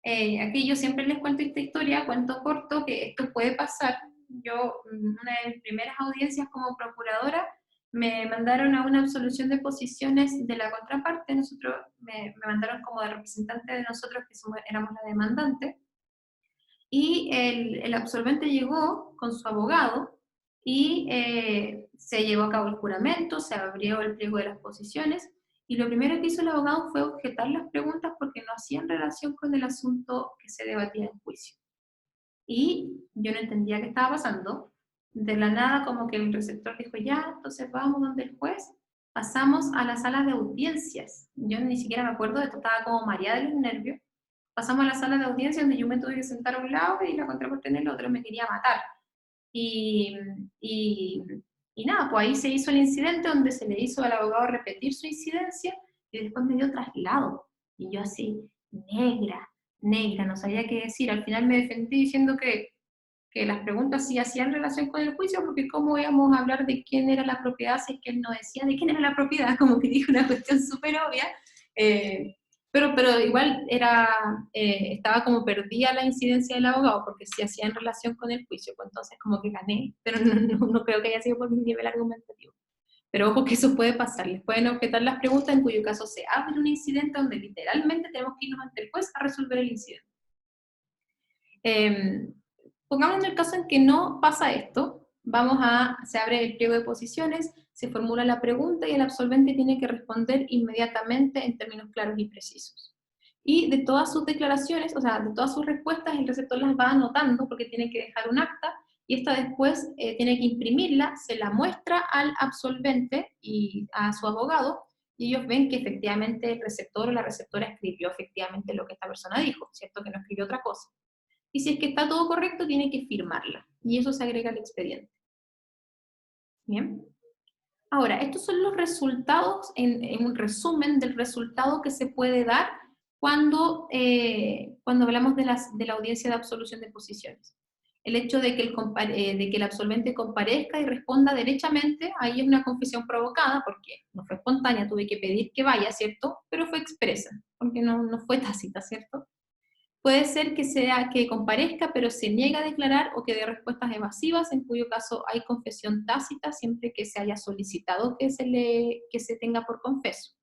Aquí yo siempre les cuento esta historia, cuento corto, que esto puede pasar. Yo, una de mis primeras audiencias como procuradora, me mandaron a una absolución de posiciones de la contraparte, me mandaron como de representante de nosotros, que éramos la demandante, y el absolvente llegó con su abogado, y se llevó a cabo el juramento, se abrió el pliego de las posiciones, y lo primero que hizo el abogado fue objetar las preguntas porque no hacían relación con el asunto que se debatía en juicio. Y yo no entendía qué estaba pasando. De la nada, como que el receptor dijo, ya, entonces vamos donde el juez. Pasamos a la sala de audiencias. Yo ni siquiera me acuerdo de esto, estaba como mareada de los nervios. Pasamos a la sala de audiencias donde yo me tuve que sentar a un lado y la contraparte en el otro me quería matar. Y, y, y nada, pues ahí se hizo el incidente donde se le hizo al abogado repetir su incidencia y después me dio traslado. Y yo así, negra, negra, no sabía qué decir. Al final me defendí diciendo que las preguntas sí hacían relación con el juicio, porque cómo íbamos a hablar de quién era la propiedad si es que él no decía de quién era la propiedad, como que dijo una cuestión súper obvia. Pero igual estaba como perdida la incidencia del abogado, porque sí hacía en relación con el juicio, pues entonces como que gané, pero no creo que haya sido por mi nivel argumentativo. Pero ojo que eso puede pasar, les pueden objetar las preguntas, en cuyo caso se abre un incidente donde literalmente tenemos que irnos ante el juez a resolver el incidente. Pongamos en el caso en que no pasa esto, se abre el pliego de posiciones, se formula la pregunta y el absolvente tiene que responder inmediatamente en términos claros y precisos. Y de todas sus declaraciones, o sea, de todas sus respuestas, el receptor las va anotando porque tiene que dejar un acta, y esta después tiene que imprimirla, se la muestra al absolvente y a su abogado, y ellos ven que efectivamente el receptor o la receptora escribió efectivamente lo que esta persona dijo, ¿cierto? Que no escribió otra cosa. Y si es que está todo correcto, tiene que firmarla. Y eso se agrega al expediente. Bien. Ahora, estos son los resultados, en un resumen del resultado que se puede dar cuando hablamos de la audiencia de absolución de posiciones. El hecho de que el absolvente comparezca y responda derechamente, ahí es una confesión provocada, porque no fue espontánea, tuve que pedir que vaya, ¿cierto? Pero fue expresa, porque no fue tácita, ¿cierto? Puede ser que comparezca, pero se niega a declarar o que dé respuestas evasivas, en cuyo caso hay confesión tácita siempre que se haya solicitado que se tenga por confeso.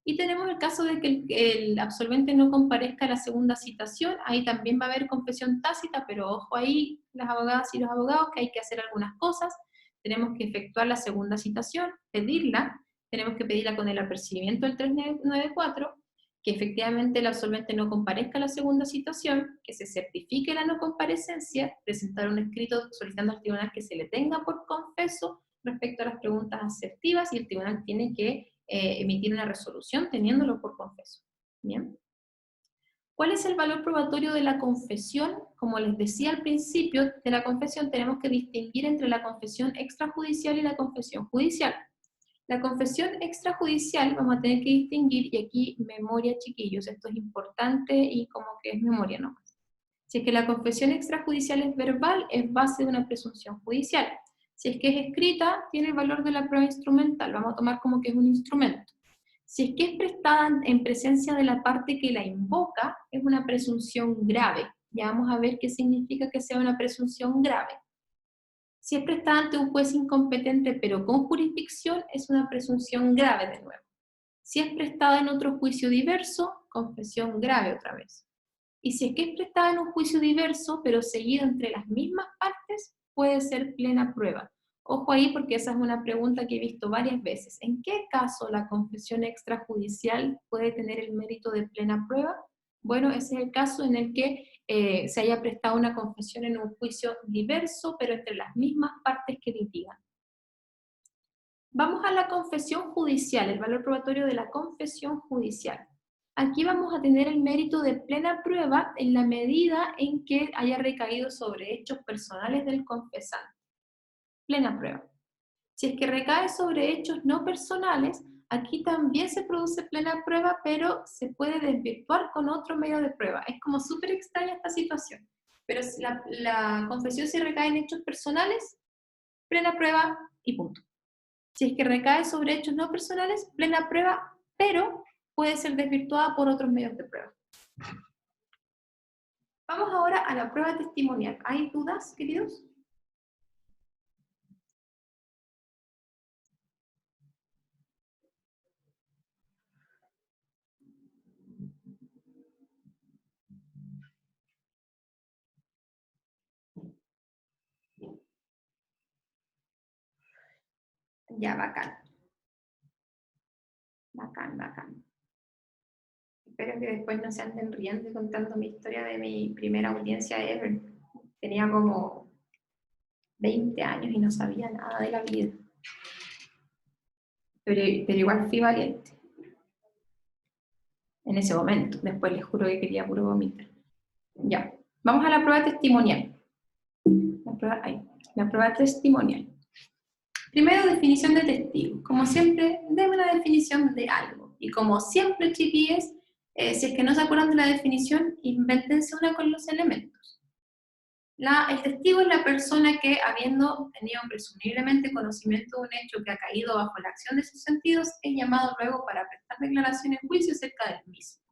Y tenemos el caso de que el absolvente no comparezca a la segunda citación, ahí también va a haber confesión tácita, pero ojo ahí, las abogadas y los abogados, que hay que hacer algunas cosas. tenemos que efectuar la segunda citación, pedirla, tenemos que pedirla con el apercibimiento del 394, que efectivamente el absolvente no comparezca a la segunda citación, que se certifique la no comparecencia, presentar un escrito solicitando al tribunal que se le tenga por confeso respecto a las preguntas asertivas, y el tribunal tiene que emitir una resolución teniéndolo por confeso. ¿Bien? ¿Cuál es el valor probatorio de la confesión? Como les decía al principio, de la confesión tenemos que distinguir entre la confesión extrajudicial y la confesión judicial. La confesión extrajudicial vamos a tener que distinguir, y aquí memoria, chiquillos, esto es importante y como que es memoria nomás. Si es que la confesión extrajudicial es verbal, es base de una presunción judicial. Si es que es escrita, tiene el valor de la prueba instrumental, vamos a tomar como que es un instrumento. Si es que es prestada en presencia de la parte que la invoca, es una presunción grave. Ya vamos a ver qué significa que sea una presunción grave. Si es prestada ante un juez incompetente pero con jurisdicción, es una presunción grave de nuevo. Si es prestada en otro juicio diverso, confesión grave otra vez. Y si es que es prestada en un juicio diverso pero seguido entre las mismas partes, puede ser plena prueba. Ojo ahí porque esa es una pregunta que he visto varias veces. ¿En qué caso la confesión extrajudicial puede tener el mérito de plena prueba? Bueno, ese es el caso en el que se haya prestado una confesión en un juicio diverso, pero entre las mismas partes que litigan. Vamos a la confesión judicial, el valor probatorio de la confesión judicial. Aquí vamos a tener el mérito de plena prueba en la medida en que haya recaído sobre hechos personales del confesante. Plena prueba. Si es que recae sobre hechos no personales, aquí también se produce plena prueba, pero se puede desvirtuar con otro medio de prueba. Es como súper extraña esta situación. Pero si la confesión se recae en hechos personales, plena prueba y punto. Si es que recae sobre hechos no personales, plena prueba, pero puede ser desvirtuada por otros medios de prueba. Vamos ahora a la prueba testimonial. ¿Hay dudas, queridos? Ya, bacán. Bacán, bacán. Espero que después no se anden riendo y contando mi historia de mi primera audiencia ever. Tenía como 20 años y no sabía nada de la vida. Pero igual fui valiente. En ese momento. Después les juro que quería puro vomitar. Ya. Vamos a la prueba testimonial. La prueba testimonial. Primero, definición de testigo. Como siempre, déme una definición de algo. Y como siempre, chiquillos, si es que no se acuerdan de la definición, invéntense una con los elementos. El testigo es la persona que, habiendo tenido presumiblemente conocimiento de un hecho que ha caído bajo la acción de sus sentidos, es llamado luego para prestar declaración en juicio acerca del mismo.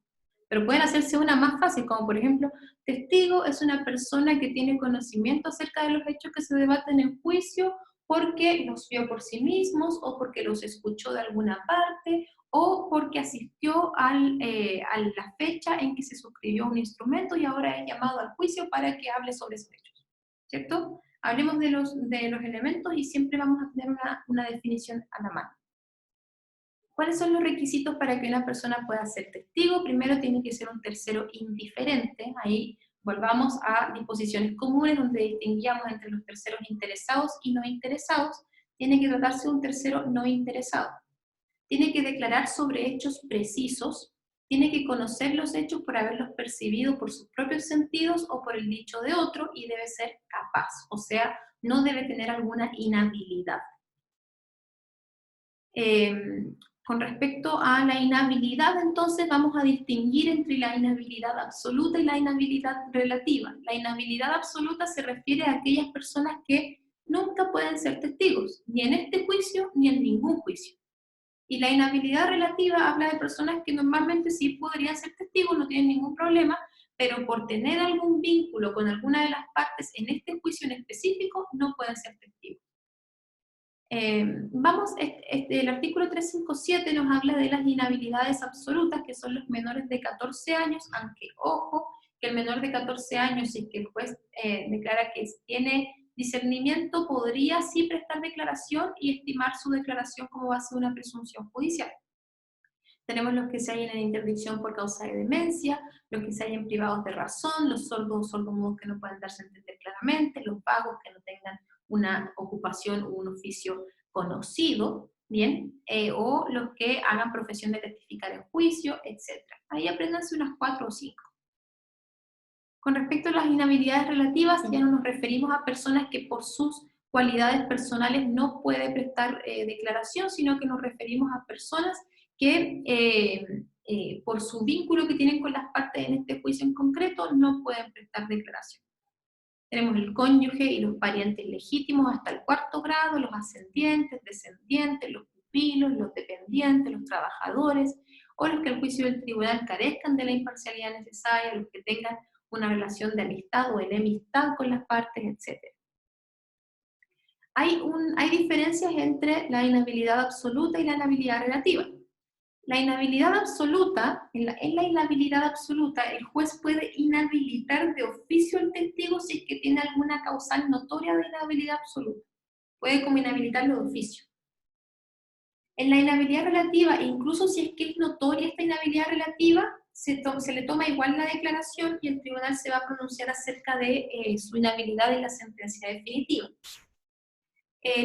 Pero pueden hacerse una más fácil, como por ejemplo, testigo es una persona que tiene conocimiento acerca de los hechos que se debaten en juicio porque los vio por sí mismos, o porque los escuchó de alguna parte, o porque asistió a la fecha en que se suscribió un instrumento y ahora es llamado al juicio para que hable sobre esos hechos, ¿cierto? Hablemos de los elementos y siempre vamos a tener una definición a la mano. ¿Cuáles son los requisitos para que una persona pueda ser testigo? Primero tiene que ser un tercero indiferente. Ahí volvamos a disposiciones comunes donde distinguíamos entre los terceros interesados y no interesados. Tiene que tratarse de un tercero no interesado. Tiene que declarar sobre hechos precisos. Tiene que conocer los hechos por haberlos percibido por sus propios sentidos o por el dicho de otro, y debe ser capaz, o sea, no debe tener alguna inhabilidad. Con respecto a la inhabilidad, entonces vamos a distinguir entre la inhabilidad absoluta y la inhabilidad relativa. La inhabilidad absoluta se refiere a aquellas personas que nunca pueden ser testigos, ni en este juicio ni en ningún juicio. Y la inhabilidad relativa habla de personas que normalmente sí podrían ser testigos, no tienen ningún problema, pero por tener algún vínculo con alguna de las partes en este juicio en específico, no pueden ser testigos. El artículo 357 nos habla de las inhabilidades absolutas, que son los menores de 14 años, aunque ojo, que el menor de 14 años, si es que el juez declara que tiene Discernimiento podría sí prestar declaración y estimar su declaración como base de una presunción judicial. Tenemos los que se hallan en interdicción por causa de demencia, los que se hallan privados de razón, los sordos o sordomudos que no pueden darse a entender claramente, los vagos que no tengan una ocupación o un oficio conocido, ¿bien? O los que hagan profesión de testificar en juicio, etc. Ahí apréndanse unas 4 o 5. Con respecto a las inhabilidades relativas, ya no nos referimos a personas que por sus cualidades personales no puede prestar declaración, sino que nos referimos a personas que por su vínculo que tienen con las partes en este juicio en concreto no pueden prestar declaración. Tenemos el cónyuge y los parientes legítimos hasta el 4º grado, los ascendientes, descendientes, los pupilos, los dependientes, los trabajadores, o los que el juicio del tribunal carezcan de la imparcialidad necesaria, los que tengan una relación de amistad o enemistad con las partes, etc. Hay diferencias entre la inhabilidad absoluta y la inhabilidad relativa. La inhabilidad absoluta, en la inhabilidad absoluta, el juez puede inhabilitar de oficio al testigo si es que tiene alguna causal notoria de inhabilidad absoluta. Puede como inhabilitarlo de oficio. En la inhabilidad relativa, incluso si es que es notoria esta inhabilidad relativa, se le toma igual la declaración y el tribunal se va a pronunciar acerca de su inhabilidad en la sentencia definitiva.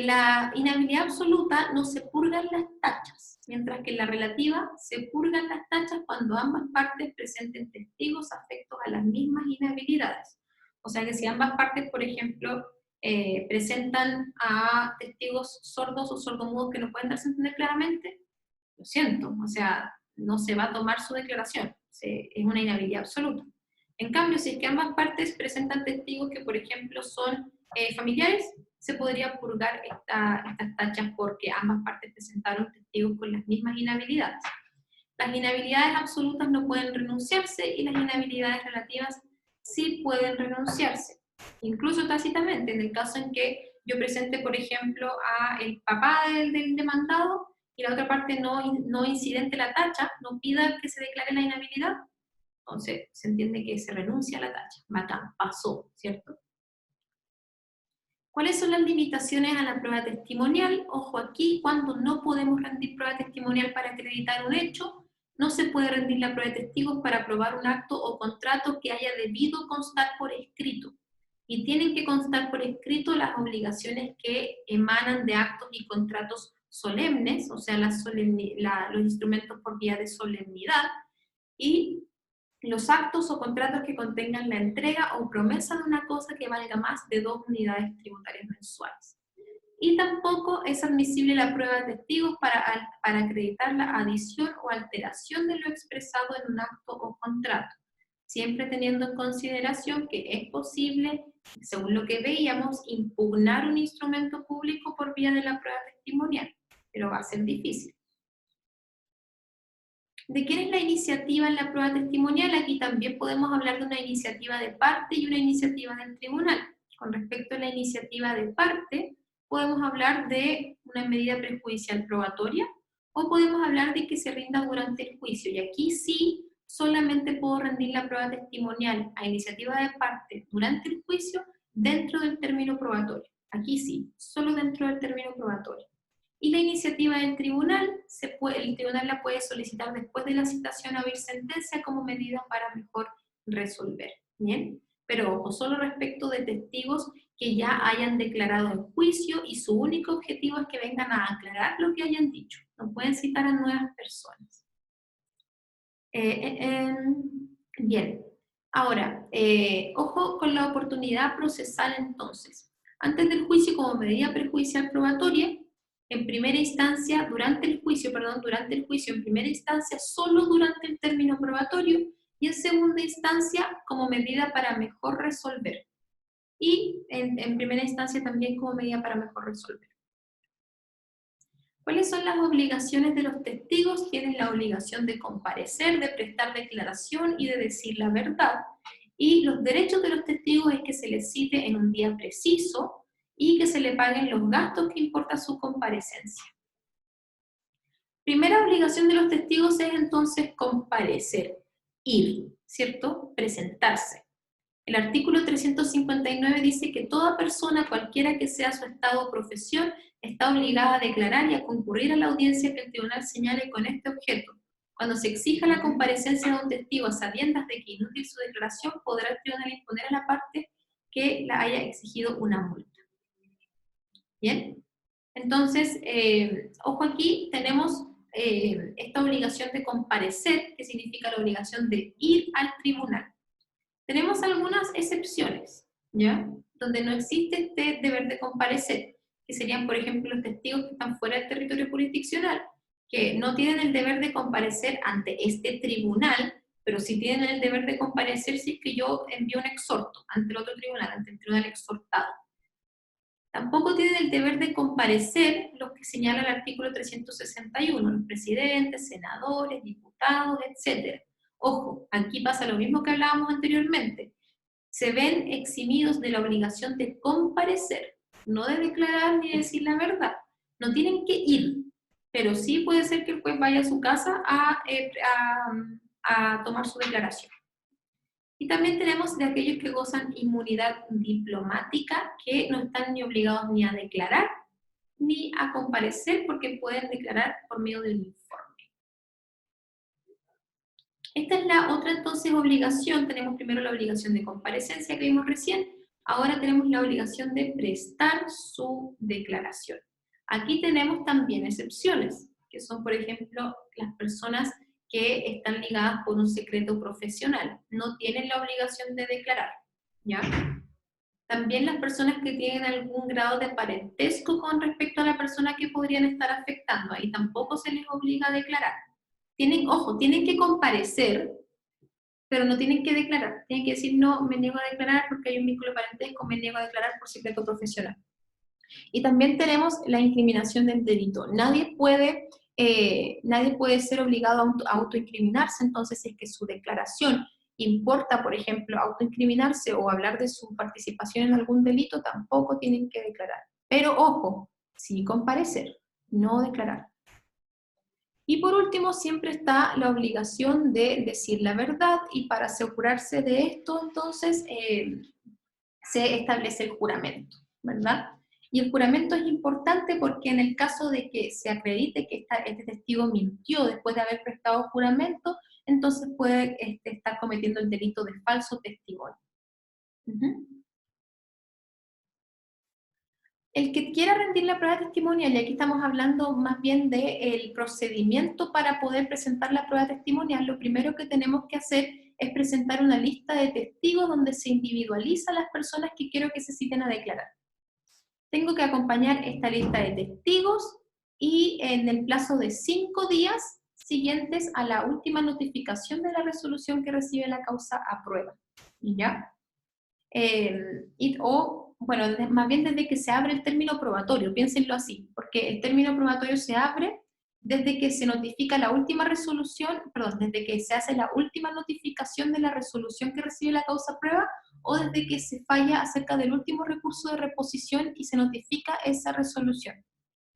La inhabilidad absoluta no se purgan las tachas, mientras que en la relativa se purgan las tachas cuando ambas partes presenten testigos afectos a las mismas inhabilidades. O sea que si ambas partes, por ejemplo, presentan a testigos sordos o sordomudos que no pueden darse a entender claramente, lo siento, o sea, no se va a tomar su declaración, es una inhabilidad absoluta. En cambio, si es que ambas partes presentan testigos que, por ejemplo, son familiares, se podría purgar estas tachas porque ambas partes presentaron testigos con las mismas inhabilidades. Las inhabilidades absolutas no pueden renunciarse y las inhabilidades relativas sí pueden renunciarse, incluso tácitamente, en el caso en que yo presente, por ejemplo, a el papá del demandado y la otra parte no incidente la tacha, no pida que se declare la inhabilidad, entonces se entiende que se renuncia a la tacha. Bacán, pasó, ¿cierto? ¿Cuáles son las limitaciones a la prueba testimonial? Ojo aquí, cuando no podemos rendir prueba testimonial para acreditar un hecho, no se puede rendir la prueba de testigos para probar un acto o contrato que haya debido constar por escrito. Y tienen que constar por escrito las obligaciones que emanan de actos y contratos solemnes, o sea, los instrumentos por vía de solemnidad, y los actos o contratos que contengan la entrega o promesa de una cosa que valga más de 2 unidades tributarias mensuales. Y tampoco es admisible la prueba de testigos para acreditar la adición o alteración de lo expresado en un acto o contrato, siempre teniendo en consideración que es posible, según lo que veíamos, impugnar un instrumento público por vía de la prueba testimonial, pero va a ser difícil. ¿De quién es la iniciativa en la prueba testimonial? Aquí también podemos hablar de una iniciativa de parte y una iniciativa del tribunal. Con respecto a la iniciativa de parte, podemos hablar de una medida prejudicial probatoria o podemos hablar de que se rinda durante el juicio. Y aquí sí, solamente puedo rendir la prueba testimonial a iniciativa de parte durante el juicio dentro del término probatorio. Aquí sí, solo dentro del término probatorio. Y la iniciativa del tribunal, el tribunal la puede solicitar después de la citación a oír sentencia como medida para mejor resolver. ¿Bien? Pero ojo, solo respecto de testigos que ya hayan declarado en juicio y su único objetivo es que vengan a aclarar lo que hayan dicho. No pueden citar a nuevas personas. Bien. Ahora, ojo con la oportunidad procesal entonces. Antes del juicio como medida prejudicial probatoria, en primera instancia, durante el juicio, en primera instancia, solo durante el término probatorio, y en segunda instancia, como medida para mejor resolver. Y en primera instancia también como medida para mejor resolver. ¿Cuáles son las obligaciones de los testigos? Tienen la obligación de comparecer, de prestar declaración y de decir la verdad. Y los derechos de los testigos es que se les cite en un día preciso, y que se le paguen los gastos que importa su comparecencia. Primera obligación de los testigos es entonces comparecer, ir, ¿cierto? Presentarse. El artículo 359 dice que toda persona, cualquiera que sea su estado o profesión, está obligada a declarar y a concurrir a la audiencia que el tribunal señale con este objeto. Cuando se exija la comparecencia de un testigo a sabiendas de que inútil su declaración, podrá el tribunal imponer a la parte que la haya exigido una multa. ¿Bien? Entonces, ojo aquí, tenemos esta obligación de comparecer, que significa la obligación de ir al tribunal. Tenemos algunas excepciones, ¿ya? Donde no existe este deber de comparecer, que serían, por ejemplo, los testigos que están fuera del territorio jurisdiccional, que no tienen el deber de comparecer ante este tribunal, pero sí tienen el deber de comparecer si es que yo envío un exhorto ante el otro tribunal, ante el tribunal exhortado. Tampoco tienen el deber de comparecer los que señala el artículo 361, los presidentes, senadores, diputados, etc. Ojo, aquí pasa lo mismo que hablábamos anteriormente. Se ven eximidos de la obligación de comparecer, no de declarar ni de decir la verdad. No tienen que ir, pero sí puede ser que el juez vaya a su casa a tomar su declaración. Y también tenemos de aquellos que gozan inmunidad diplomática, que no están ni obligados ni a declarar, ni a comparecer, porque pueden declarar por medio del informe. Esta es la otra entonces obligación. Tenemos primero la obligación de comparecencia que vimos recién, ahora tenemos la obligación de prestar su declaración. Aquí tenemos también excepciones, que son, por ejemplo, las personas que están ligadas por un secreto profesional, no tienen la obligación de declarar, ¿ya? También las personas que tienen algún grado de parentesco con respecto a la persona que podrían estar afectando, ahí tampoco se les obliga a declarar. Ojo, tienen que comparecer, pero no tienen que declarar. Tienen que decir, no, me niego a declarar porque hay un vínculo de parentesco, me niego a declarar por secreto profesional. Y también tenemos la incriminación del delito. Nadie puede ser obligado a autoincriminarse, entonces si es que su declaración importa, por ejemplo, autoincriminarse o hablar de su participación en algún delito, tampoco tienen que declarar. Pero ojo, sí comparecer, no declarar. Y por último, siempre está la obligación de decir la verdad, y para asegurarse de esto, entonces, se establece el juramento, ¿verdad? Y el juramento es importante porque en el caso de que se acredite que este testigo mintió después de haber prestado juramento, entonces puede estar cometiendo el delito de falso testimonio. El que quiera rendir la prueba testimonial, y aquí estamos hablando más bien del procedimiento para poder presentar la prueba testimonial, lo primero que tenemos que hacer es presentar una lista de testigos donde se individualiza las personas que quiero que se citen a declarar. Tengo que acompañar esta lista de testigos y en el plazo de 5 días siguientes a la última notificación de la resolución que recibe la causa a prueba. ¿Ya? Bueno, más bien desde que se abre el término probatorio, piénsenlo así, porque el término probatorio se abre desde que se notifica la última resolución, perdón, desde que se hace la última notificación de la resolución que recibe la causa prueba, o desde que se falla acerca del último recurso de reposición y se notifica esa resolución.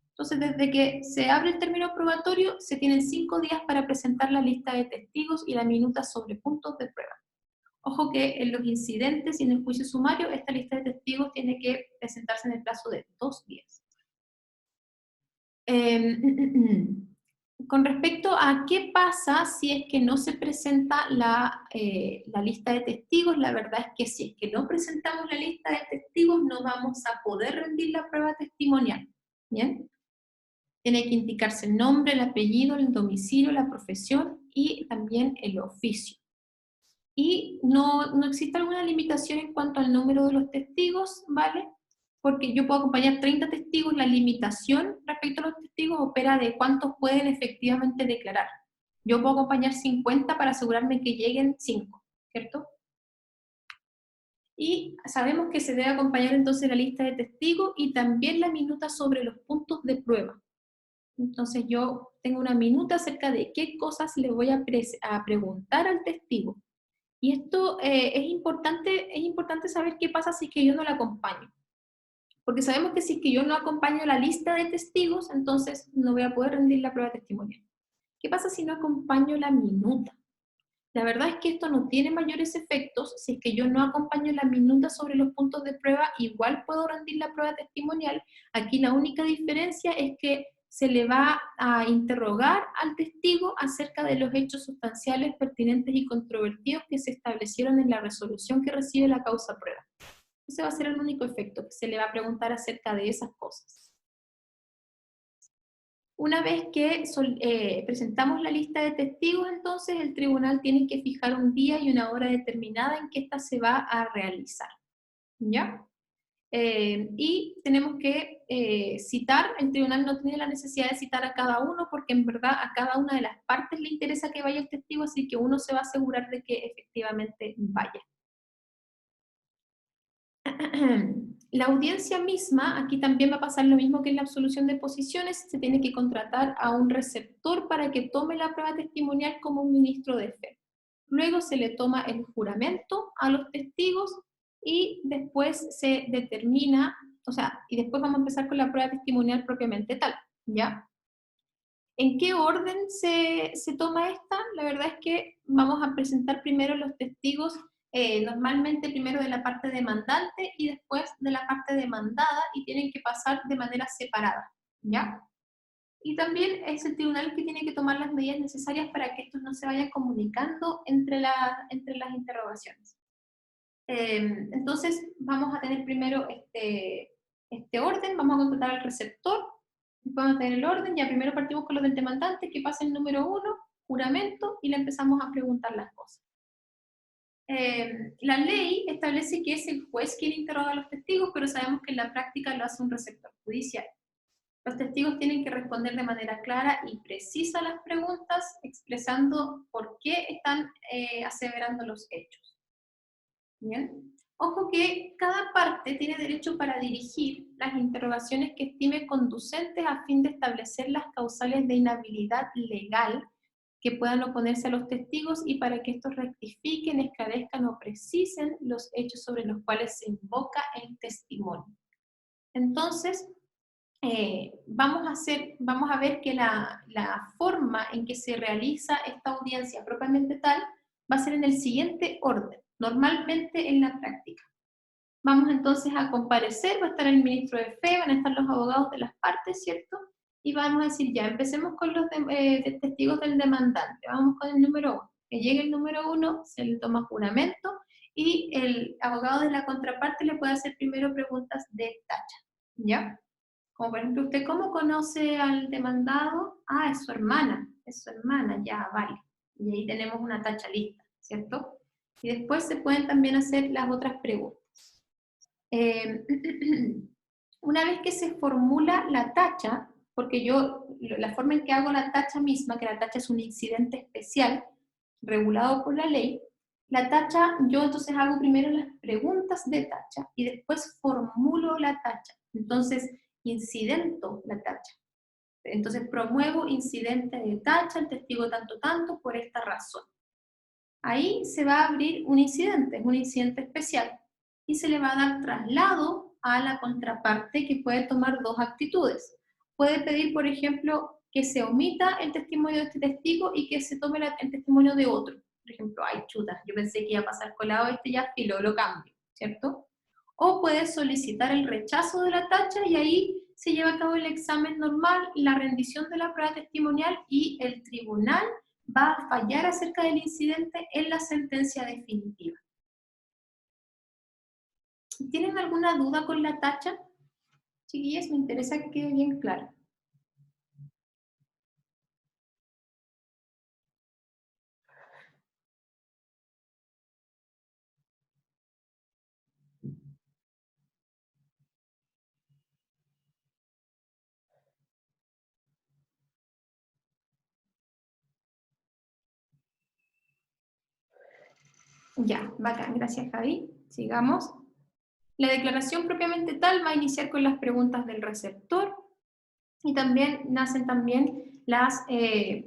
Entonces, desde que se abre el término probatorio, se tienen 5 días para presentar la lista de testigos y la minuta sobre puntos de prueba. Ojo que en los incidentes y en el juicio sumario, esta lista de testigos tiene que presentarse en el plazo de 2 días. Con respecto a qué pasa si es que no se presenta la lista de testigos, la verdad es que si es que no presentamos la lista de testigos, no vamos a poder rendir la prueba testimonial. ¿Bien? Tiene que indicarse el nombre, el apellido, el domicilio, la profesión y también el oficio. Y no existe alguna limitación en cuanto al número de los testigos, ¿vale? Porque yo puedo acompañar 30 testigos, la limitación respecto a los testigos opera de cuántos pueden efectivamente declarar. Yo puedo acompañar 50 para asegurarme que lleguen 5, ¿cierto? Y sabemos que se debe acompañar entonces la lista de testigos y también la minuta sobre los puntos de prueba. Entonces yo tengo una minuta acerca de qué cosas le voy a preguntar al testigo. Y esto es importante saber qué pasa si es que yo no la acompaño. Porque sabemos que si es que yo no acompaño la lista de testigos, entonces no voy a poder rendir la prueba testimonial. ¿Qué pasa si no acompaño la minuta? La verdad es que esto no tiene mayores efectos. Si es que yo no acompaño la minuta sobre los puntos de prueba, igual puedo rendir la prueba testimonial. Aquí la única diferencia es que se le va a interrogar al testigo acerca de los hechos sustanciales pertinentes y controvertidos que se establecieron en la resolución que recibe la causa prueba. Ese va a ser el único efecto, que se le va a preguntar acerca de esas cosas. Una vez que presentamos la lista de testigos, entonces el tribunal tiene que fijar un día y una hora determinada en que ésta se va a realizar, ¿ya? Y tenemos que citar, el tribunal no tiene la necesidad de citar a cada uno porque en verdad a cada una de las partes le interesa que vaya el testigo, así que uno se va a asegurar de que efectivamente vaya. La audiencia misma, aquí también va a pasar lo mismo que en la absolución de posiciones, se tiene que contratar a un receptor para que tome la prueba testimonial como un ministro de fe. Luego se le toma el juramento a los testigos y después se determina, o sea, y después vamos a empezar con la prueba testimonial propiamente tal, ¿ya? ¿En qué orden se toma esta? La verdad es que vamos a presentar primero los testigos, normalmente primero de la parte demandante y después de la parte demandada, y tienen que pasar de manera separada, ¿ya? Y también es el tribunal que tiene que tomar las medidas necesarias para que estos no se vayan comunicando entre las interrogaciones. Entonces, vamos a tener primero este orden, vamos a contratar al receptor, vamos a tener el orden, ya primero partimos con los del demandante, que pasa el número 1, juramento, y le empezamos a preguntar las cosas. La ley establece que es el juez quien interroga a los testigos, pero sabemos que en la práctica lo hace un receptor judicial. Los testigos tienen que responder de manera clara y precisa las preguntas, expresando por qué están aseverando los hechos. ¿Bien? Ojo que cada parte tiene derecho para dirigir las interrogaciones que estime conducentes a fin de establecer las causales de inhabilidad legal que puedan oponerse a los testigos y para que estos rectifiquen, esclarezcan o precisen los hechos sobre los cuales se invoca el testimonio. Entonces, vamos a ver que la forma en que se realiza esta audiencia propiamente tal va a ser en el siguiente orden, normalmente en la práctica. Vamos entonces a comparecer, va a estar el ministro de fe, van a estar los abogados de las partes, ¿cierto? Y vamos a decir, ya, empecemos con los de testigos del demandante, vamos con el número 1. Que llegue el número 1, se le toma juramento y el abogado de la contraparte le puede hacer primero preguntas de tacha, ¿ya? Como por ejemplo, ¿usted cómo conoce al demandado? Ah, es su hermana, ya, vale. Y ahí tenemos una tacha lista, ¿cierto? Y después se pueden también hacer las otras preguntas. Eh, una vez que se formula la tacha, porque yo, la forma en que hago la tacha misma, que la tacha es un incidente especial regulado por la ley, la tacha, yo entonces hago primero las preguntas de tacha y después formulo la tacha. Entonces, incidento la tacha. Entonces, promuevo incidente de tacha, el testigo tanto tanto, por esta razón. Ahí se va a abrir un incidente, es un incidente especial, y se le va a dar traslado a la contraparte que puede tomar dos actitudes. Puede pedir, por ejemplo, que se omita el testimonio de este testigo y que se tome el testimonio de otro. Por ejemplo, ay chuta, yo pensé que iba a pasar colado ya filo, lo cambio, ¿cierto? O puede solicitar el rechazo de la tacha y ahí se lleva a cabo el examen normal, la rendición de la prueba testimonial y el tribunal va a fallar acerca del incidente en la sentencia definitiva. ¿Tienen alguna duda con la tacha? Chiquillas, me interesa que quede bien claro. Ya, bacán, gracias Javi. Sigamos. La declaración propiamente tal va a iniciar con las preguntas del receptor y también nacen también las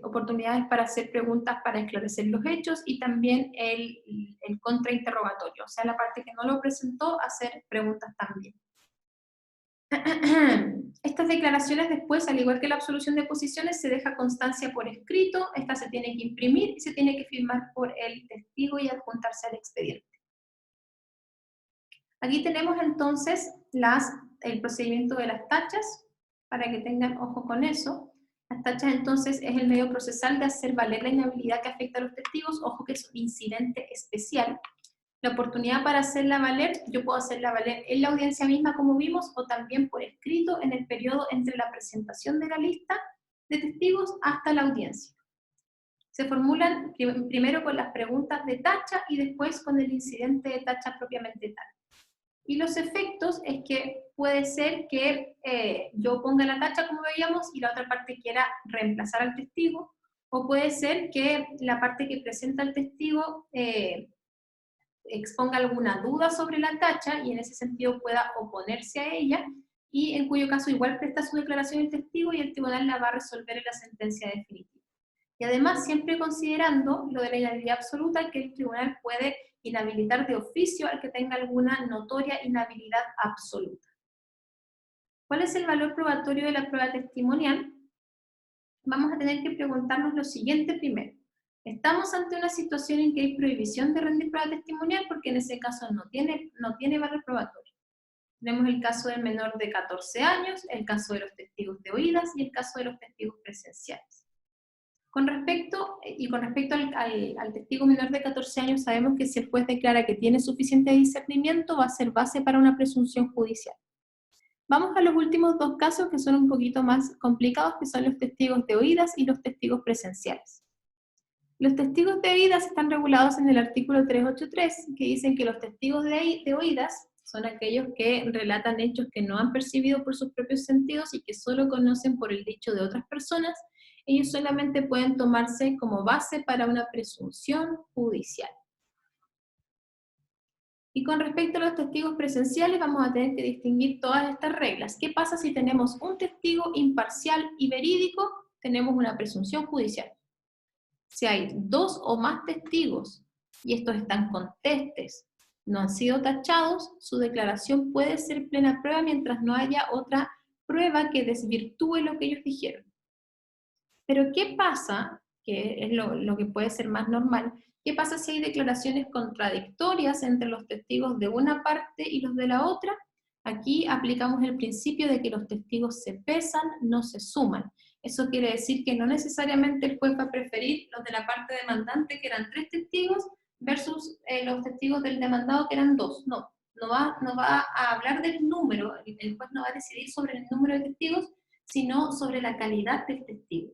oportunidades para hacer preguntas para esclarecer los hechos y también el contrainterrogatorio, o sea, la parte que no lo presentó, hacer preguntas también. Estas declaraciones después, al igual que la absolución de posiciones, se deja constancia por escrito, esta se tiene que imprimir y se tiene que firmar por el testigo y adjuntarse al expediente. Aquí tenemos entonces el procedimiento de las tachas, para que tengan ojo con eso. Las tachas entonces es el medio procesal de hacer valer la inhabilidad que afecta a los testigos, ojo que es un incidente especial. La oportunidad para hacerla valer, yo puedo hacerla valer en la audiencia misma como vimos, o también por escrito en el periodo entre la presentación de la lista de testigos hasta la audiencia. Se formulan primero con las preguntas de tacha y después con el incidente de tacha propiamente tal. Y los efectos es que puede ser que yo ponga la tacha como veíamos y la otra parte quiera reemplazar al testigo, o puede ser que la parte que presenta el testigo exponga alguna duda sobre la tacha y en ese sentido pueda oponerse a ella, y en cuyo caso igual presta su declaración el testigo y el tribunal la va a resolver en la sentencia definitiva. Y además, siempre considerando lo de la inhabilidad absoluta, que el tribunal puede inhabilitar de oficio al que tenga alguna notoria inhabilidad absoluta. ¿Cuál es el valor probatorio de la prueba testimonial? Vamos a tener que preguntarnos lo siguiente primero. ¿Estamos ante una situación en que hay prohibición de rendir prueba testimonial? Porque en ese caso no tiene valor probatorio. Tenemos el caso del menor de 14 años, el caso de los testigos de oídas y el caso de los testigos presenciales. Con respecto al testigo menor de 14 años, sabemos que si el juez declara que tiene suficiente discernimiento, va a ser base para una presunción judicial. Vamos a los últimos dos casos que son un poquito más complicados, que son los testigos de oídas y los testigos presenciales. Los testigos de oídas están regulados en el artículo 383, que dicen que los testigos de oídas son aquellos que relatan hechos que no han percibido por sus propios sentidos y que solo conocen por el dicho de otras personas. Ellos solamente pueden tomarse como base para una presunción judicial. Y con respecto a los testigos presenciales, vamos a tener que distinguir todas estas reglas. ¿Qué pasa si tenemos un testigo imparcial y verídico? Tenemos una presunción judicial. Si hay dos o más testigos y estos están contestes, no han sido tachados, su declaración puede ser plena prueba mientras no haya otra prueba que desvirtúe lo que ellos dijeron. Pero ¿qué pasa? Que es lo que puede ser más normal. ¿Qué pasa si hay declaraciones contradictorias entre los testigos de una parte y los de la otra? Aquí aplicamos el principio de que los testigos se pesan, no se suman. Eso quiere decir que no necesariamente el juez va a preferir los de la parte demandante, que eran 3 testigos, versus los testigos del demandado, que eran 2. No va a hablar del número, el juez no va a decidir sobre el número de testigos, sino sobre la calidad del testigo.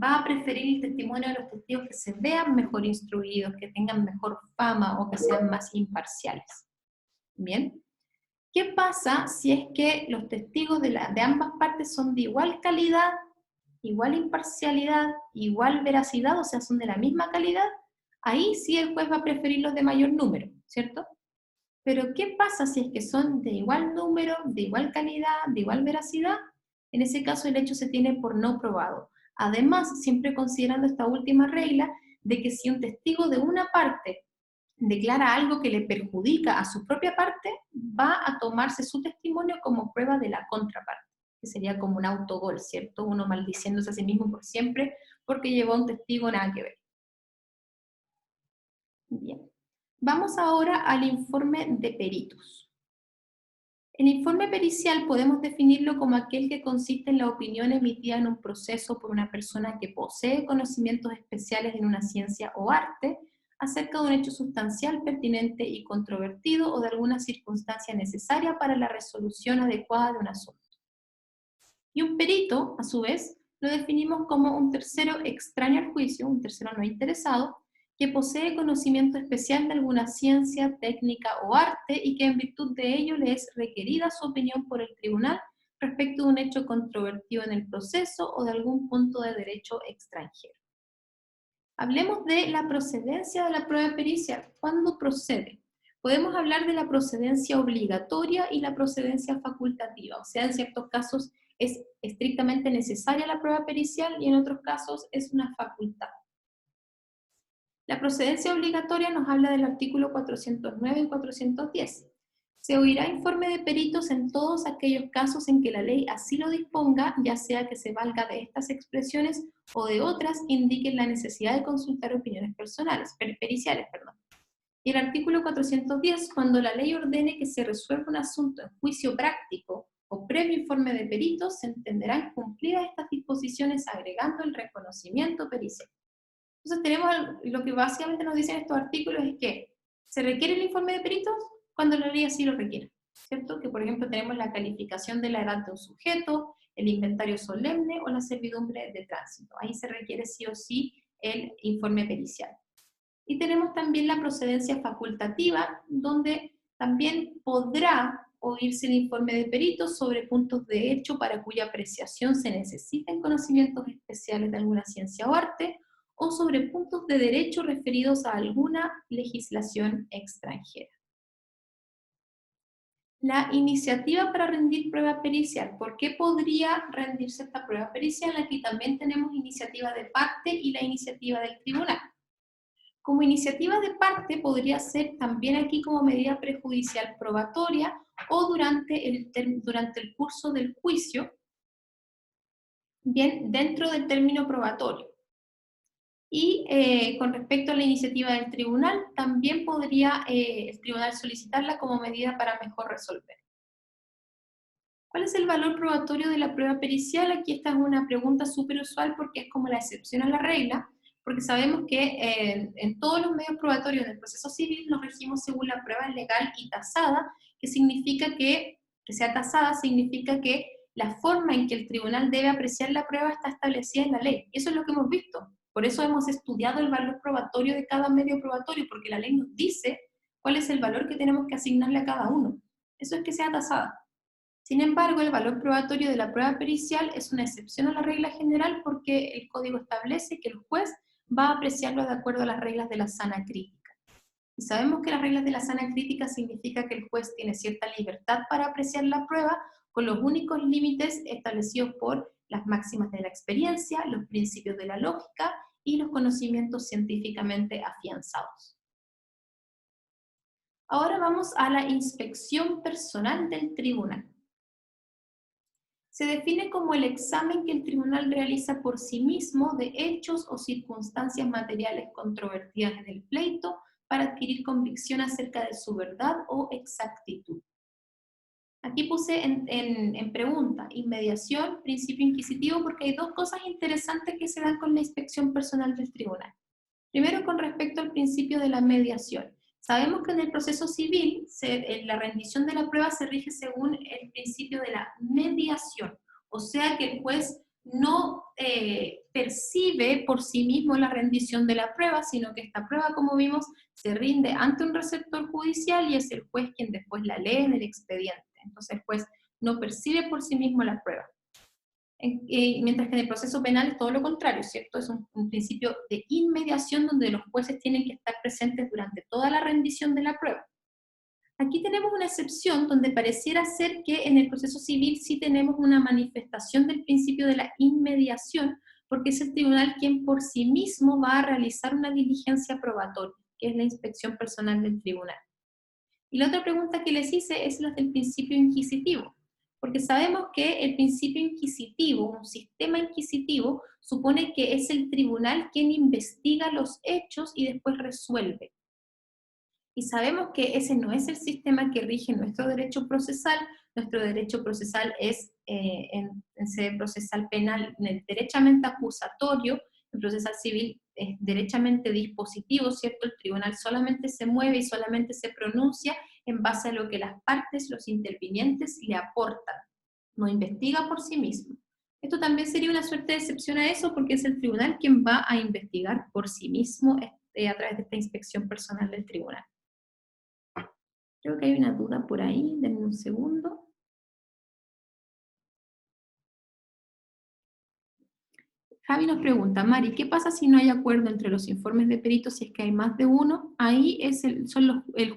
Va a preferir el testimonio de los testigos que se vean mejor instruidos, que tengan mejor fama o que sean más imparciales. ¿Bien? ¿Qué pasa si es que los testigos de ambas partes son de igual calidad, igual imparcialidad, igual veracidad, o sea, son de la misma calidad? Ahí sí el juez va a preferir los de mayor número, ¿cierto? Pero ¿qué pasa si es que son de igual número, de igual calidad, de igual veracidad? En ese caso el hecho se tiene por no probado. Además, siempre considerando esta última regla de que si un testigo de una parte declara algo que le perjudica a su propia parte, va a tomarse su testimonio como prueba de la contraparte, que sería como un autogol, ¿cierto? Uno maldiciéndose a sí mismo por siempre porque llevó a un testigo nada que ver. Bien. Vamos ahora al informe de peritos. El informe pericial podemos definirlo como aquel que consiste en la opinión emitida en un proceso por una persona que posee conocimientos especiales en una ciencia o arte acerca de un hecho sustancial, pertinente y controvertido o de alguna circunstancia necesaria para la resolución adecuada de un asunto. Y un perito, a su vez, lo definimos como un tercero extraño al juicio, un tercero no interesado, que posee conocimiento especial de alguna ciencia, técnica o arte y que en virtud de ello le es requerida su opinión por el tribunal respecto de un hecho controvertido en el proceso o de algún punto de derecho extranjero. Hablemos de la procedencia de la prueba pericial. ¿Cuándo procede? Podemos hablar de la procedencia obligatoria y la procedencia facultativa, o sea, en ciertos casos es estrictamente necesaria la prueba pericial y en otros casos es una facultad. La procedencia obligatoria nos habla del artículo 409 y 410. Se oirá informe de peritos en todos aquellos casos en que la ley así lo disponga, ya sea que se valga de estas expresiones o de otras que indiquen la necesidad de consultar opiniones periciales. Y el artículo 410, cuando la ley ordene que se resuelva un asunto en juicio práctico o previo informe de peritos, se entenderán cumplidas estas disposiciones agregando el reconocimiento pericial. Entonces tenemos lo que básicamente nos dicen estos artículos es que se requiere el informe de peritos cuando la ley así lo requiere, ¿cierto? Que por ejemplo tenemos la calificación de la edad de un sujeto, el inventario solemne o la servidumbre de tránsito. Ahí se requiere sí o sí el informe pericial. Y tenemos también la procedencia facultativa, donde también podrá oírse el informe de peritos sobre puntos de hecho para cuya apreciación se necesiten conocimientos especiales de alguna ciencia o arte, o sobre puntos de derecho referidos a alguna legislación extranjera. La iniciativa para rendir prueba pericial. ¿Por qué podría rendirse esta prueba pericial? Aquí también tenemos iniciativa de parte y la iniciativa del tribunal. Como iniciativa de parte podría ser también aquí como medida prejudicial probatoria o durante el curso del juicio, bien, dentro del término probatorio. Y con respecto a la iniciativa del tribunal, también podría el tribunal solicitarla como medida para mejor resolver. ¿Cuál es el valor probatorio de la prueba pericial? Aquí esta es una pregunta súper usual porque es como la excepción a la regla, porque sabemos que en todos los medios probatorios del proceso civil nos regimos según la prueba legal y tasada, que significa que sea tasada significa que la forma en que el tribunal debe apreciar la prueba está establecida en la ley. Y eso es lo que hemos visto. Por eso hemos estudiado el valor probatorio de cada medio probatorio, porque la ley nos dice cuál es el valor que tenemos que asignarle a cada uno. Eso es que sea tasada. Sin embargo, el valor probatorio de la prueba pericial es una excepción a la regla general porque el código establece que el juez va a apreciarlo de acuerdo a las reglas de la sana crítica. Y sabemos que las reglas de la sana crítica significa que el juez tiene cierta libertad para apreciar la prueba con los únicos límites establecidos por las máximas de la experiencia, los principios de la lógica y los conocimientos científicamente afianzados. Ahora vamos a la inspección personal del tribunal. Se define como el examen que el tribunal realiza por sí mismo de hechos o circunstancias materiales controvertidas en el pleito para adquirir convicción acerca de su verdad o exactitud. Aquí puse en pregunta, inmediación, principio inquisitivo, porque hay dos cosas interesantes que se dan con la inspección personal del tribunal. Primero, con respecto al principio de la mediación. Sabemos que en el proceso civil la rendición de la prueba se rige según el principio de la mediación, o sea que el juez no percibe por sí mismo la rendición de la prueba, sino que esta prueba, como vimos, se rinde ante un receptor judicial y es el juez quien después la lee en el expediente. Entonces el juez no percibe por sí mismo la prueba. Mientras que en el proceso penal es todo lo contrario, ¿cierto? Es un principio de inmediación donde los jueces tienen que estar presentes durante toda la rendición de la prueba. Aquí tenemos una excepción donde pareciera ser que en el proceso civil sí tenemos una manifestación del principio de la inmediación, porque es el tribunal quien por sí mismo va a realizar una diligencia probatoria, que es la inspección personal del tribunal. Y la otra pregunta que les hice es la del principio inquisitivo, porque sabemos que el principio inquisitivo, un sistema inquisitivo, supone que es el tribunal quien investiga los hechos y después resuelve. Y sabemos que ese no es el sistema que rige nuestro derecho procesal es en sede procesal penal, derechamente acusatorio, el procesal civil es derechamente dispositivo, ¿cierto? El tribunal solamente se mueve y solamente se pronuncia en base a lo que las partes, los intervinientes le aportan, no investiga por sí mismo. Esto también sería una suerte de excepción a eso porque es el tribunal quien va a investigar por sí mismo a través de esta inspección personal del tribunal. Creo que hay una duda por ahí, denme un segundo. Javi nos pregunta, Mari, ¿qué pasa si no hay acuerdo entre los informes de peritos si es que hay más de uno? Ahí es el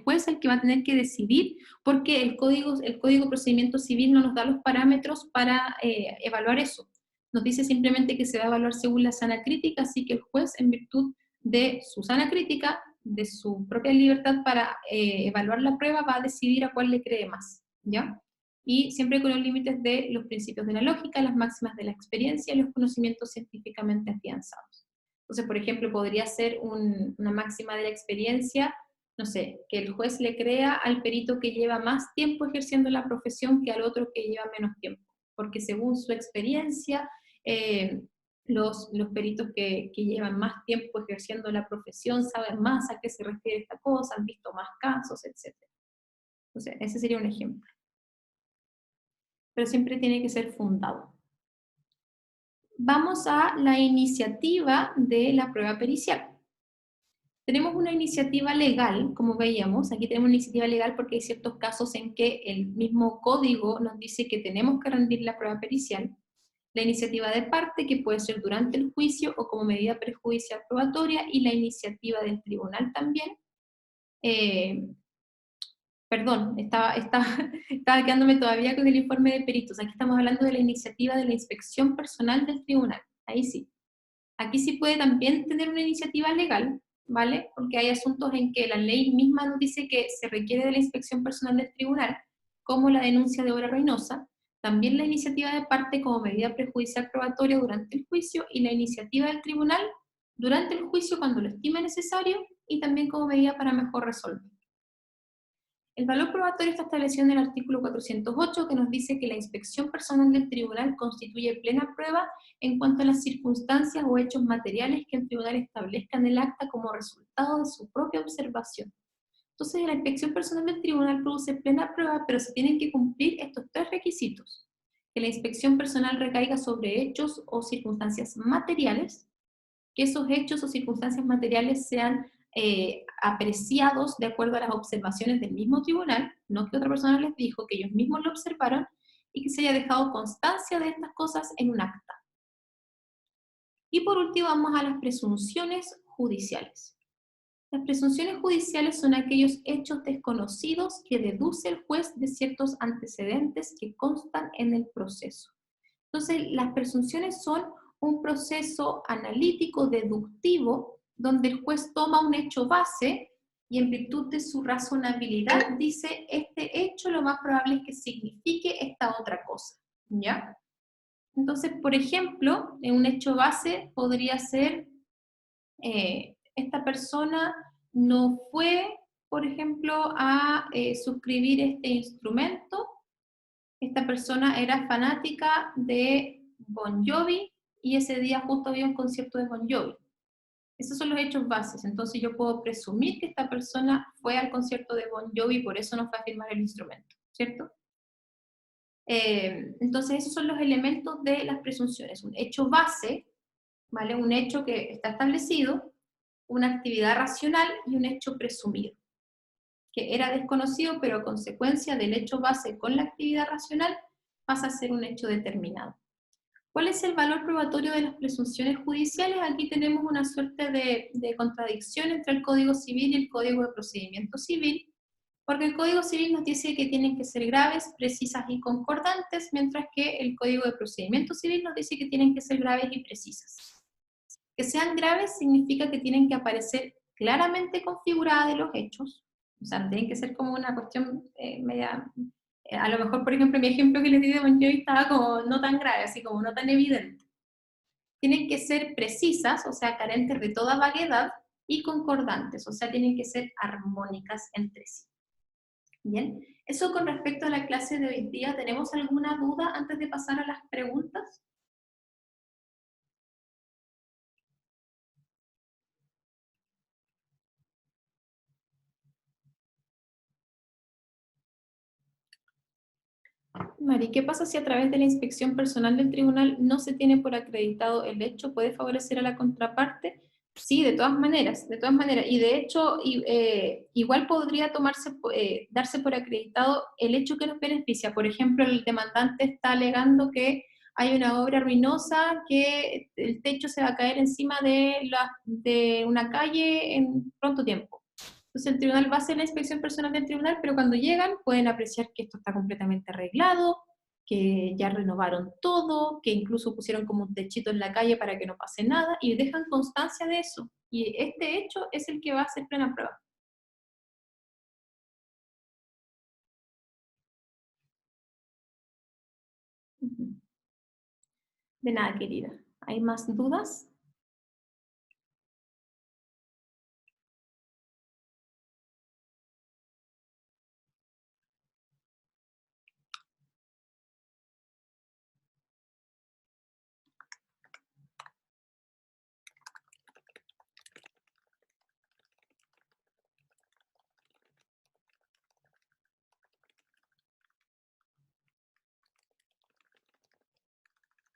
juez el que va a tener que decidir porque el código de procedimiento civil no nos da los parámetros para evaluar eso. Nos dice simplemente que se va a evaluar según la sana crítica, así que el juez, en virtud de su sana crítica, de su propia libertad para evaluar la prueba, va a decidir a cuál le cree más, ¿ya? Y siempre con los límites de los principios de la lógica, las máximas de la experiencia y los conocimientos científicamente afianzados. Entonces, por ejemplo, podría ser una máxima de la experiencia, no sé, que el juez le crea al perito que lleva más tiempo ejerciendo la profesión que al otro que lleva menos tiempo, porque según su experiencia, eh, los peritos que llevan más tiempo ejerciendo la profesión saben más a qué se refiere esta cosa, han visto más casos, etc. Entonces, ese sería un ejemplo. Pero siempre tiene que ser fundado. Vamos a la iniciativa de la prueba pericial. Tenemos una iniciativa legal, como veíamos, aquí tenemos una iniciativa legal porque hay ciertos casos en que el mismo código nos dice que tenemos que rendir la prueba pericial. La iniciativa de parte, que puede ser durante el juicio o como medida prejudicial probatoria, y la iniciativa del tribunal también. Perdón, estaba quedándome todavía con el informe de peritos. Aquí estamos hablando de la iniciativa de la inspección personal del tribunal. Ahí sí. Aquí sí puede también tener una iniciativa legal, ¿vale? Porque hay asuntos en que la ley misma nos dice que se requiere de la inspección personal del tribunal, como la denuncia de obra ruinosa, también la iniciativa de parte como medida prejudicial probatoria durante el juicio, y la iniciativa del tribunal durante el juicio cuando lo estime necesario, y también como medida para mejor resolver. El valor probatorio está establecido en el artículo 408, que nos dice que la inspección personal del tribunal constituye plena prueba en cuanto a las circunstancias o hechos materiales que el tribunal establezca en el acta como resultado de su propia observación. Entonces, la inspección personal del tribunal produce plena prueba, pero se tienen que cumplir estos tres requisitos: que la inspección personal recaiga sobre hechos o circunstancias materiales, que esos hechos o circunstancias materiales sean apreciados de acuerdo a las observaciones del mismo tribunal, no que otra persona les dijo, que ellos mismos lo observaron, y que se haya dejado constancia de estas cosas en un acta. Y por último vamos a las presunciones judiciales. Las presunciones judiciales son aquellos hechos desconocidos que deduce el juez de ciertos antecedentes que constan en el proceso. Entonces, las presunciones son un proceso analítico deductivo donde el juez toma un hecho base y en virtud de su razonabilidad dice, este hecho lo más probable es que signifique esta otra cosa, ¿ya? Entonces, por ejemplo, en un hecho base podría ser, esta persona no fue, por ejemplo, a suscribir este instrumento. Esta persona era fanática de Bon Jovi y ese día justo había un concierto de Bon Jovi. Esos son los hechos bases. Entonces yo puedo presumir que esta persona fue al concierto de Bon Jovi y por eso no fue a firmar el instrumento, ¿cierto? Entonces esos son los elementos de las presunciones. Un hecho base, ¿vale? Un hecho que está establecido, una actividad racional y un hecho presumido, que era desconocido, pero a consecuencia del hecho base con la actividad racional pasa a ser un hecho determinado. ¿Cuál es el valor probatorio de las presunciones judiciales? Aquí tenemos una suerte de contradicción entre el Código Civil y el Código de Procedimiento Civil, porque el Código Civil nos dice que tienen que ser graves, precisas y concordantes, mientras que el Código de Procedimiento Civil nos dice que tienen que ser graves y precisas. Que sean graves significa que tienen que aparecer claramente configuradas de los hechos, o sea, tienen que ser como una cuestión media, a lo mejor, por ejemplo, mi ejemplo que les di de Bon Jovi estaba como no tan grave, así como no tan evidente. Tienen que ser precisas, o sea, carentes de toda vaguedad, y concordantes, o sea, tienen que ser armónicas entre sí. Bien, eso con respecto a la clase de hoy día. ¿Tenemos alguna duda antes de pasar a las preguntas? Mari, ¿qué pasa si a través de la inspección personal del tribunal no se tiene por acreditado el hecho? ¿Puede favorecer a la contraparte? Sí, de todas maneras, de todas maneras. Y de hecho, igual podría darse por acreditado el hecho que nos beneficia. Por ejemplo, el demandante está alegando que hay una obra ruinosa, que el techo se va a caer encima de una calle en pronto tiempo. Entonces el tribunal va a hacer la inspección personal del tribunal, pero cuando llegan pueden apreciar que esto está completamente arreglado, que ya renovaron todo, que incluso pusieron como un techito en la calle para que no pase nada, y dejan constancia de eso. Y este hecho es el que va a ser plena prueba. Ujú. De nada, querida. ¿Hay más dudas?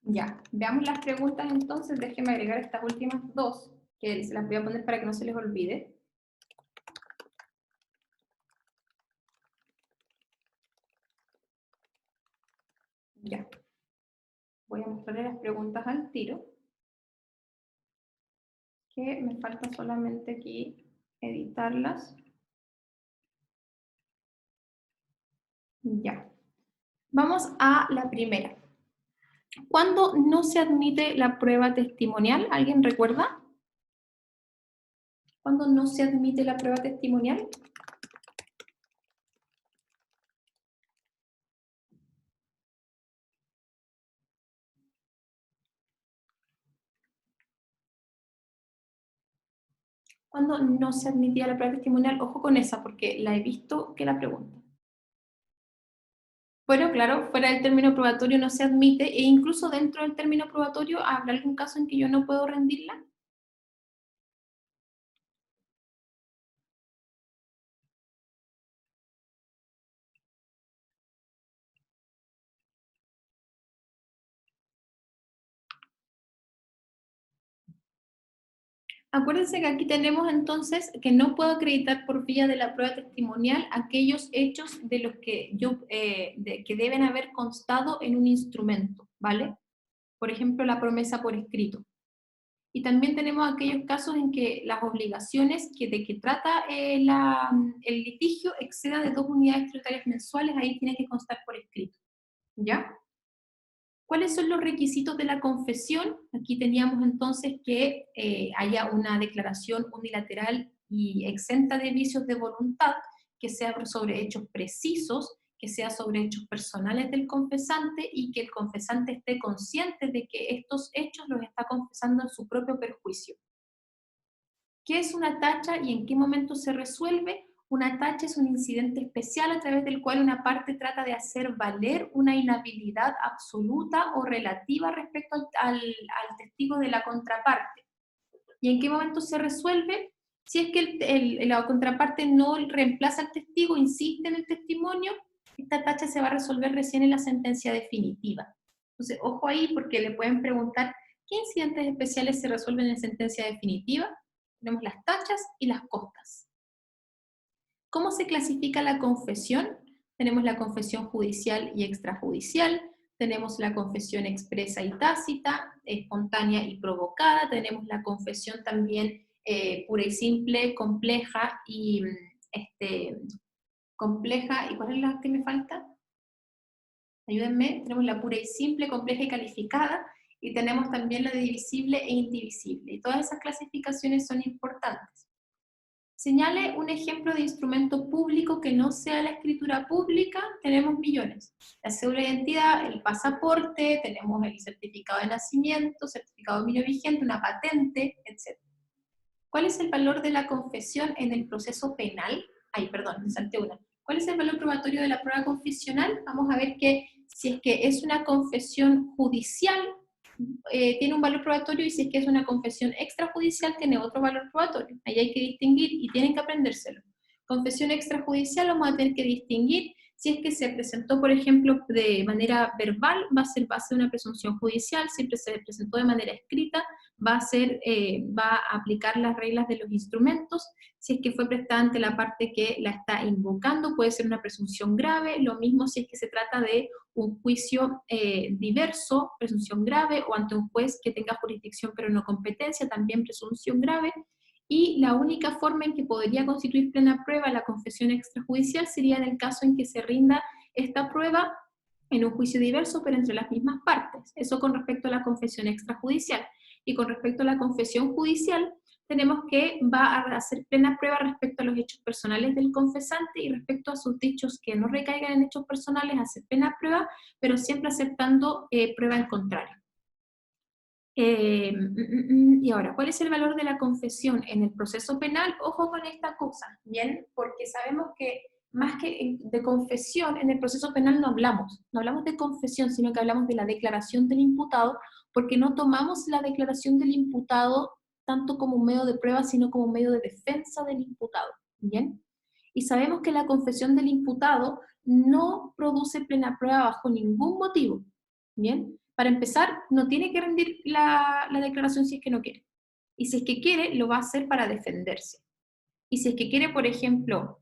Ya, veamos las preguntas entonces. Déjenme agregar estas últimas dos, que se las voy a poner para que no se les olvide. Ya, voy a mostrarles las preguntas al tiro, que me falta solamente aquí editarlas. Ya, vamos a la primera. ¿Cuándo no se admite la prueba testimonial? ¿Alguien recuerda? ¿Cuándo no se admite la prueba testimonial? ¿Cuándo no se admitía la prueba testimonial? Ojo con esa, porque la he visto que la pregunta. Bueno, claro, fuera del término probatorio no se admite, e incluso dentro del término probatorio, ¿habrá algún caso en que yo no puedo rendirla? Acuérdense que aquí tenemos entonces que no puedo acreditar por vía de la prueba testimonial aquellos hechos de los que que deben haber constado en un instrumento, ¿vale? Por ejemplo, la promesa por escrito. Y también tenemos aquellos casos en que las obligaciones de que trata el litigio exceda de 2 unidades tributarias mensuales, ahí tiene que constar por escrito, ¿ya? ¿Cuáles son los requisitos de la confesión? Aquí teníamos entonces que haya una declaración unilateral y exenta de vicios de voluntad, que sea sobre hechos precisos, que sea sobre hechos personales del confesante y que el confesante esté consciente de que estos hechos los está confesando en su propio perjuicio. ¿Qué es una tacha y en qué momento se resuelve? Una tacha es un incidente especial a través del cual una parte trata de hacer valer una inhabilidad absoluta o relativa respecto al testigo de la contraparte. ¿Y en qué momento se resuelve? Si es que la contraparte no reemplaza al testigo, insiste en el testimonio, esta tacha se va a resolver recién en la sentencia definitiva. Entonces, ojo ahí porque le pueden preguntar, ¿qué incidentes especiales se resuelven en sentencia definitiva? Tenemos las tachas y las costas. ¿Cómo se clasifica la confesión? Tenemos la confesión judicial y extrajudicial, tenemos la confesión expresa y tácita, espontánea y provocada, tenemos la confesión también pura y simple, compleja y compleja, ¿y cuál es la que me falta? Ayúdenme, tenemos la pura y simple, compleja y calificada, y tenemos también la de divisible e indivisible, y todas esas clasificaciones son importantes. Señale un ejemplo de instrumento público que no sea la escritura pública, tenemos millones. La cédula de identidad, el pasaporte, tenemos el certificado de nacimiento, certificado de dominio vigente, una patente, etc. ¿Cuál es el valor de la confesión en el proceso penal? Ay, perdón, me salté una. ¿Cuál es el valor probatorio de la prueba confesional? Vamos a ver que si es que es una confesión judicial, tiene un valor probatorio, y si es que es una confesión extrajudicial, tiene otro valor probatorio. Ahí hay que distinguir y tienen que aprendérselo. Confesión extrajudicial vamos a tener que distinguir si es que se presentó, por ejemplo, de manera verbal, va a ser base de una presunción judicial. Si se presentó de manera escrita, va a aplicar las reglas de los instrumentos. Si es que fue prestada ante la parte que la está invocando, puede ser una presunción grave. Lo mismo si es que se trata de un juicio diverso, presunción grave, o ante un juez que tenga jurisdicción pero no competencia, también presunción grave. Y la única forma en que podría constituir plena prueba la confesión extrajudicial sería en el caso en que se rinda esta prueba en un juicio diverso, pero entre las mismas partes. Eso con respecto a la confesión extrajudicial. Y con respecto a la confesión judicial, tenemos que va a hacer plena prueba respecto a los hechos personales del confesante y respecto a sus dichos que no recaigan en hechos personales, hacer plena prueba, pero siempre aceptando prueba en contrario. Y ahora, ¿cuál es el valor de la confesión en el proceso penal? Ojo con esta cosa, ¿bien? Porque sabemos que más que de confesión, en el proceso penal no hablamos de confesión, sino que hablamos de la declaración del imputado, porque no tomamos la declaración del imputado tanto como un medio de prueba, sino como un medio de defensa del imputado, ¿bien? Y sabemos que la confesión del imputado no produce plena prueba bajo ningún motivo, ¿bien? Para empezar, no tiene que rendir la declaración si es que no quiere. Y si es que quiere, lo va a hacer para defenderse. Y si es que quiere, por ejemplo,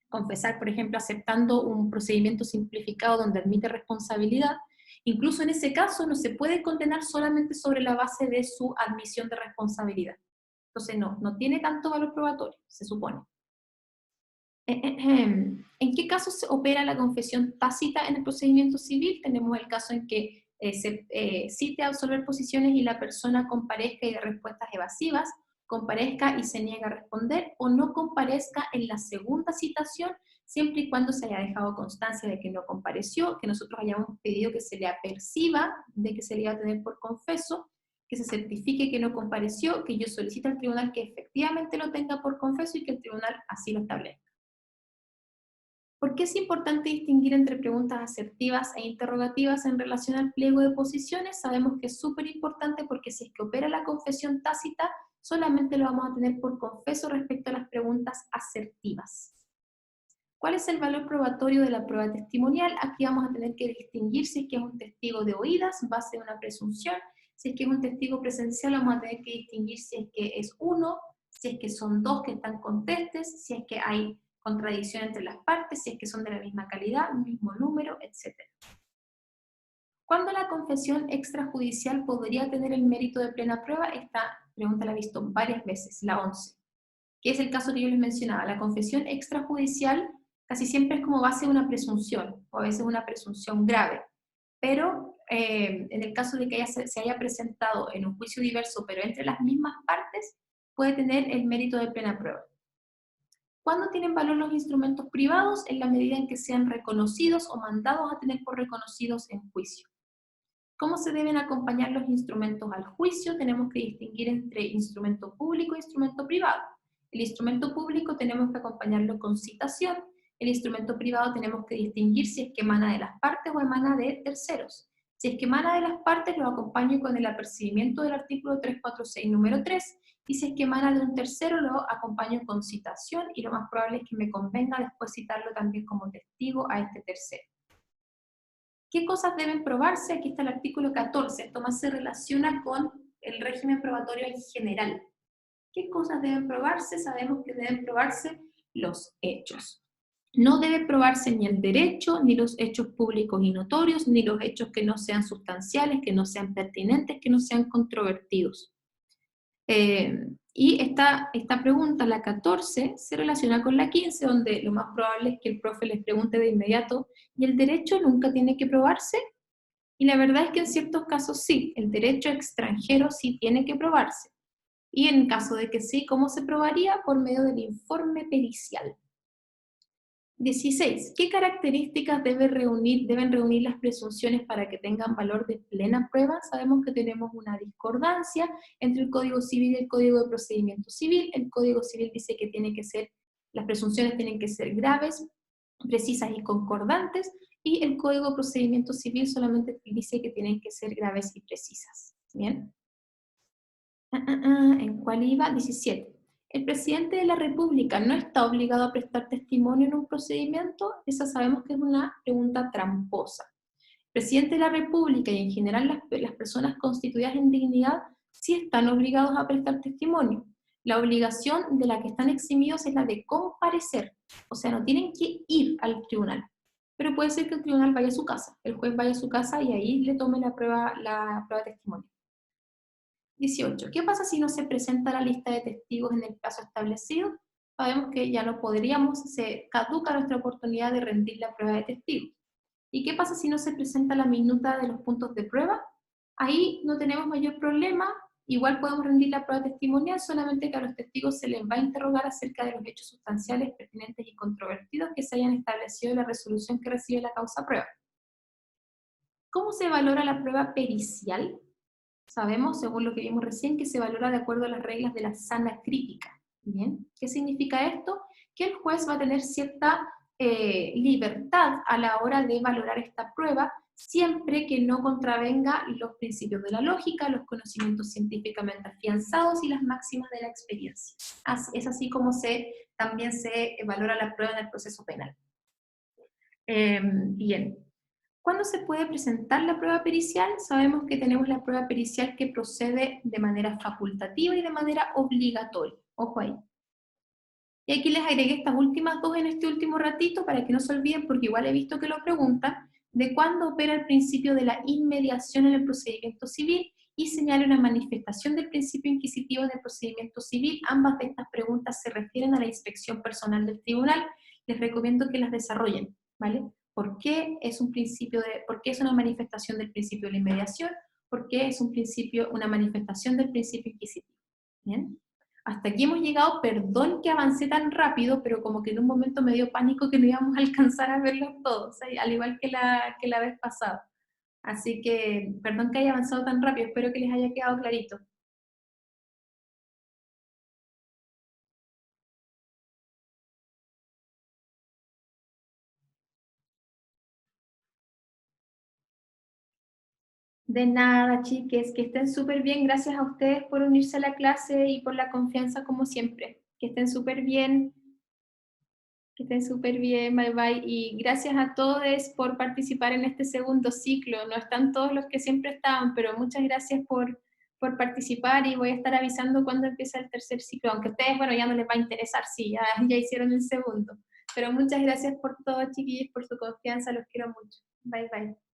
confesar, por ejemplo, aceptando un procedimiento simplificado donde admite responsabilidad, incluso en ese caso no se puede condenar solamente sobre la base de su admisión de responsabilidad. Entonces no tiene tanto valor probatorio, se supone. ¿En qué casos se opera la confesión tácita en el procedimiento civil? Tenemos el caso en que se cite a absolver posiciones y la persona comparezca y dé respuestas evasivas, comparezca y se niega a responder, o no comparezca en la segunda citación, siempre y cuando se haya dejado constancia de que no compareció, que nosotros hayamos pedido que se le aperciba de que se le iba a tener por confeso, que se certifique que no compareció, que yo solicite al tribunal que efectivamente lo tenga por confeso y que el tribunal así lo establezca. ¿Por qué es importante distinguir entre preguntas asertivas e interrogativas en relación al pliego de posiciones? Sabemos que es súper importante porque si es que opera la confesión tácita, solamente lo vamos a tener por confeso respecto a las preguntas asertivas. ¿Cuál es el valor probatorio de la prueba testimonial? Aquí vamos a tener que distinguir si es que es un testigo de oídas, base de una presunción, si es que es un testigo presencial, vamos a tener que distinguir si es que es uno, si es que son dos que están contestes, si es que hay contradicción entre las partes, si es que son de la misma calidad, mismo número, etc. ¿Cuándo la confesión extrajudicial podría tener el mérito de plena prueba? Esta pregunta la he visto varias veces, la 11, que es el caso que yo les mencionaba. La confesión extrajudicial casi siempre es como base de una presunción, o a veces una presunción grave, pero en el caso de que se haya presentado en un juicio diverso, pero entre las mismas partes, puede tener el mérito de plena prueba. ¿Cuándo tienen valor los instrumentos privados? En la medida en que sean reconocidos o mandados a tener por reconocidos en juicio. ¿Cómo se deben acompañar los instrumentos al juicio? Tenemos que distinguir entre instrumento público e instrumento privado. El instrumento público tenemos que acompañarlo con citación. El instrumento privado tenemos que distinguir si es que emana de las partes o emana de terceros. Si es que emana de las partes, lo acompaño con el apercibimiento del artículo 346, número 3, y si es que emana de un tercero, lo acompaño con citación, y lo más probable es que me convenga después citarlo también como testigo a este tercero. ¿Qué cosas deben probarse? Aquí está el artículo 14, esto más se relaciona con el régimen probatorio en general. ¿Qué cosas deben probarse? Sabemos que deben probarse los hechos. No debe probarse ni el derecho, ni los hechos públicos y notorios, ni los hechos que no sean sustanciales, que no sean pertinentes, que no sean controvertidos. Y esta pregunta, la 14, se relaciona con la 15, donde lo más probable es que el profe les pregunte de inmediato, ¿y el derecho nunca tiene que probarse? Y la verdad es que en ciertos casos sí, el derecho extranjero sí tiene que probarse. Y en caso de que sí, ¿cómo se probaría? Por medio del informe pericial. 16. ¿Qué características deben reunir las presunciones para que tengan valor de plena prueba? Sabemos que tenemos una discordancia entre el Código Civil y el Código de Procedimiento Civil. El Código Civil dice que las presunciones tienen que ser graves, precisas y concordantes, y el Código de Procedimiento Civil solamente dice que tienen que ser graves y precisas. ¿Bien? ¿En cuál iba? 17. ¿El presidente de la República no está obligado a prestar testimonio en un procedimiento? Esa sabemos que es una pregunta tramposa. El presidente de la República y en general las personas constituidas en dignidad sí están obligados a prestar testimonio. La obligación de la que están eximidos es la de comparecer, o sea, no tienen que ir al tribunal. Pero puede ser que el tribunal vaya a su casa, el juez vaya a su casa y ahí le tome la prueba de testimonio. 18. ¿Qué pasa si no se presenta la lista de testigos en el plazo establecido? Sabemos que ya no podríamos, se caduca nuestra oportunidad de rendir la prueba de testigos. ¿Y qué pasa si no se presenta la minuta de los puntos de prueba? Ahí no tenemos mayor problema, Igual podemos rendir la prueba testimonial, solamente que a los testigos se les va a interrogar acerca de los hechos sustanciales pertinentes y controvertidos que se hayan establecido en la resolución que recibe la causa prueba. ¿Cómo se valora la prueba pericial? Sabemos, según lo que vimos recién, que se valora de acuerdo a las reglas de la sana crítica. ¿Bien? ¿Qué significa esto? Que el juez va a tener cierta libertad a la hora de valorar esta prueba, siempre que no contravenga los principios de la lógica, los conocimientos científicamente afianzados y las máximas de la experiencia. Es así como también se valora la prueba en el proceso penal. Bien. ¿Cuándo se puede presentar la prueba pericial? Sabemos que tenemos la prueba pericial que procede de manera facultativa y de manera obligatoria. Ojo ahí. Y aquí les agregué estas últimas dos en este último ratito para que no se olviden, porque igual he visto que lo preguntan, de cuándo opera el principio de la inmediación en el procedimiento civil y señala una manifestación del principio inquisitivo en el procedimiento civil. Ambas de estas preguntas se refieren a la inspección personal del tribunal. Les recomiendo que las desarrollen, ¿vale? ¿Por qué es por qué es una manifestación del principio de la inmediación? ¿Por qué es una manifestación del principio inquisitivo? ¿Bien? Hasta aquí hemos llegado, perdón que avancé tan rápido, pero como que en un momento me dio pánico que no íbamos a alcanzar a verlos todos, al igual que la vez pasada. Así que, perdón que haya avanzado tan rápido, espero que les haya quedado clarito. De nada, chiques, que estén súper bien. Gracias a ustedes por unirse a la clase y por la confianza como siempre. Que estén súper bien. Que estén súper bien, bye bye. Y gracias a todos por participar en este segundo ciclo. No están todos los que siempre estaban, pero muchas gracias por participar y voy a estar avisando cuando empiece el tercer ciclo, aunque a ustedes, bueno, ya no les va a interesar, sí, ya hicieron el segundo. Pero muchas gracias por todo, chiquillos, por su confianza, los quiero mucho. Bye bye.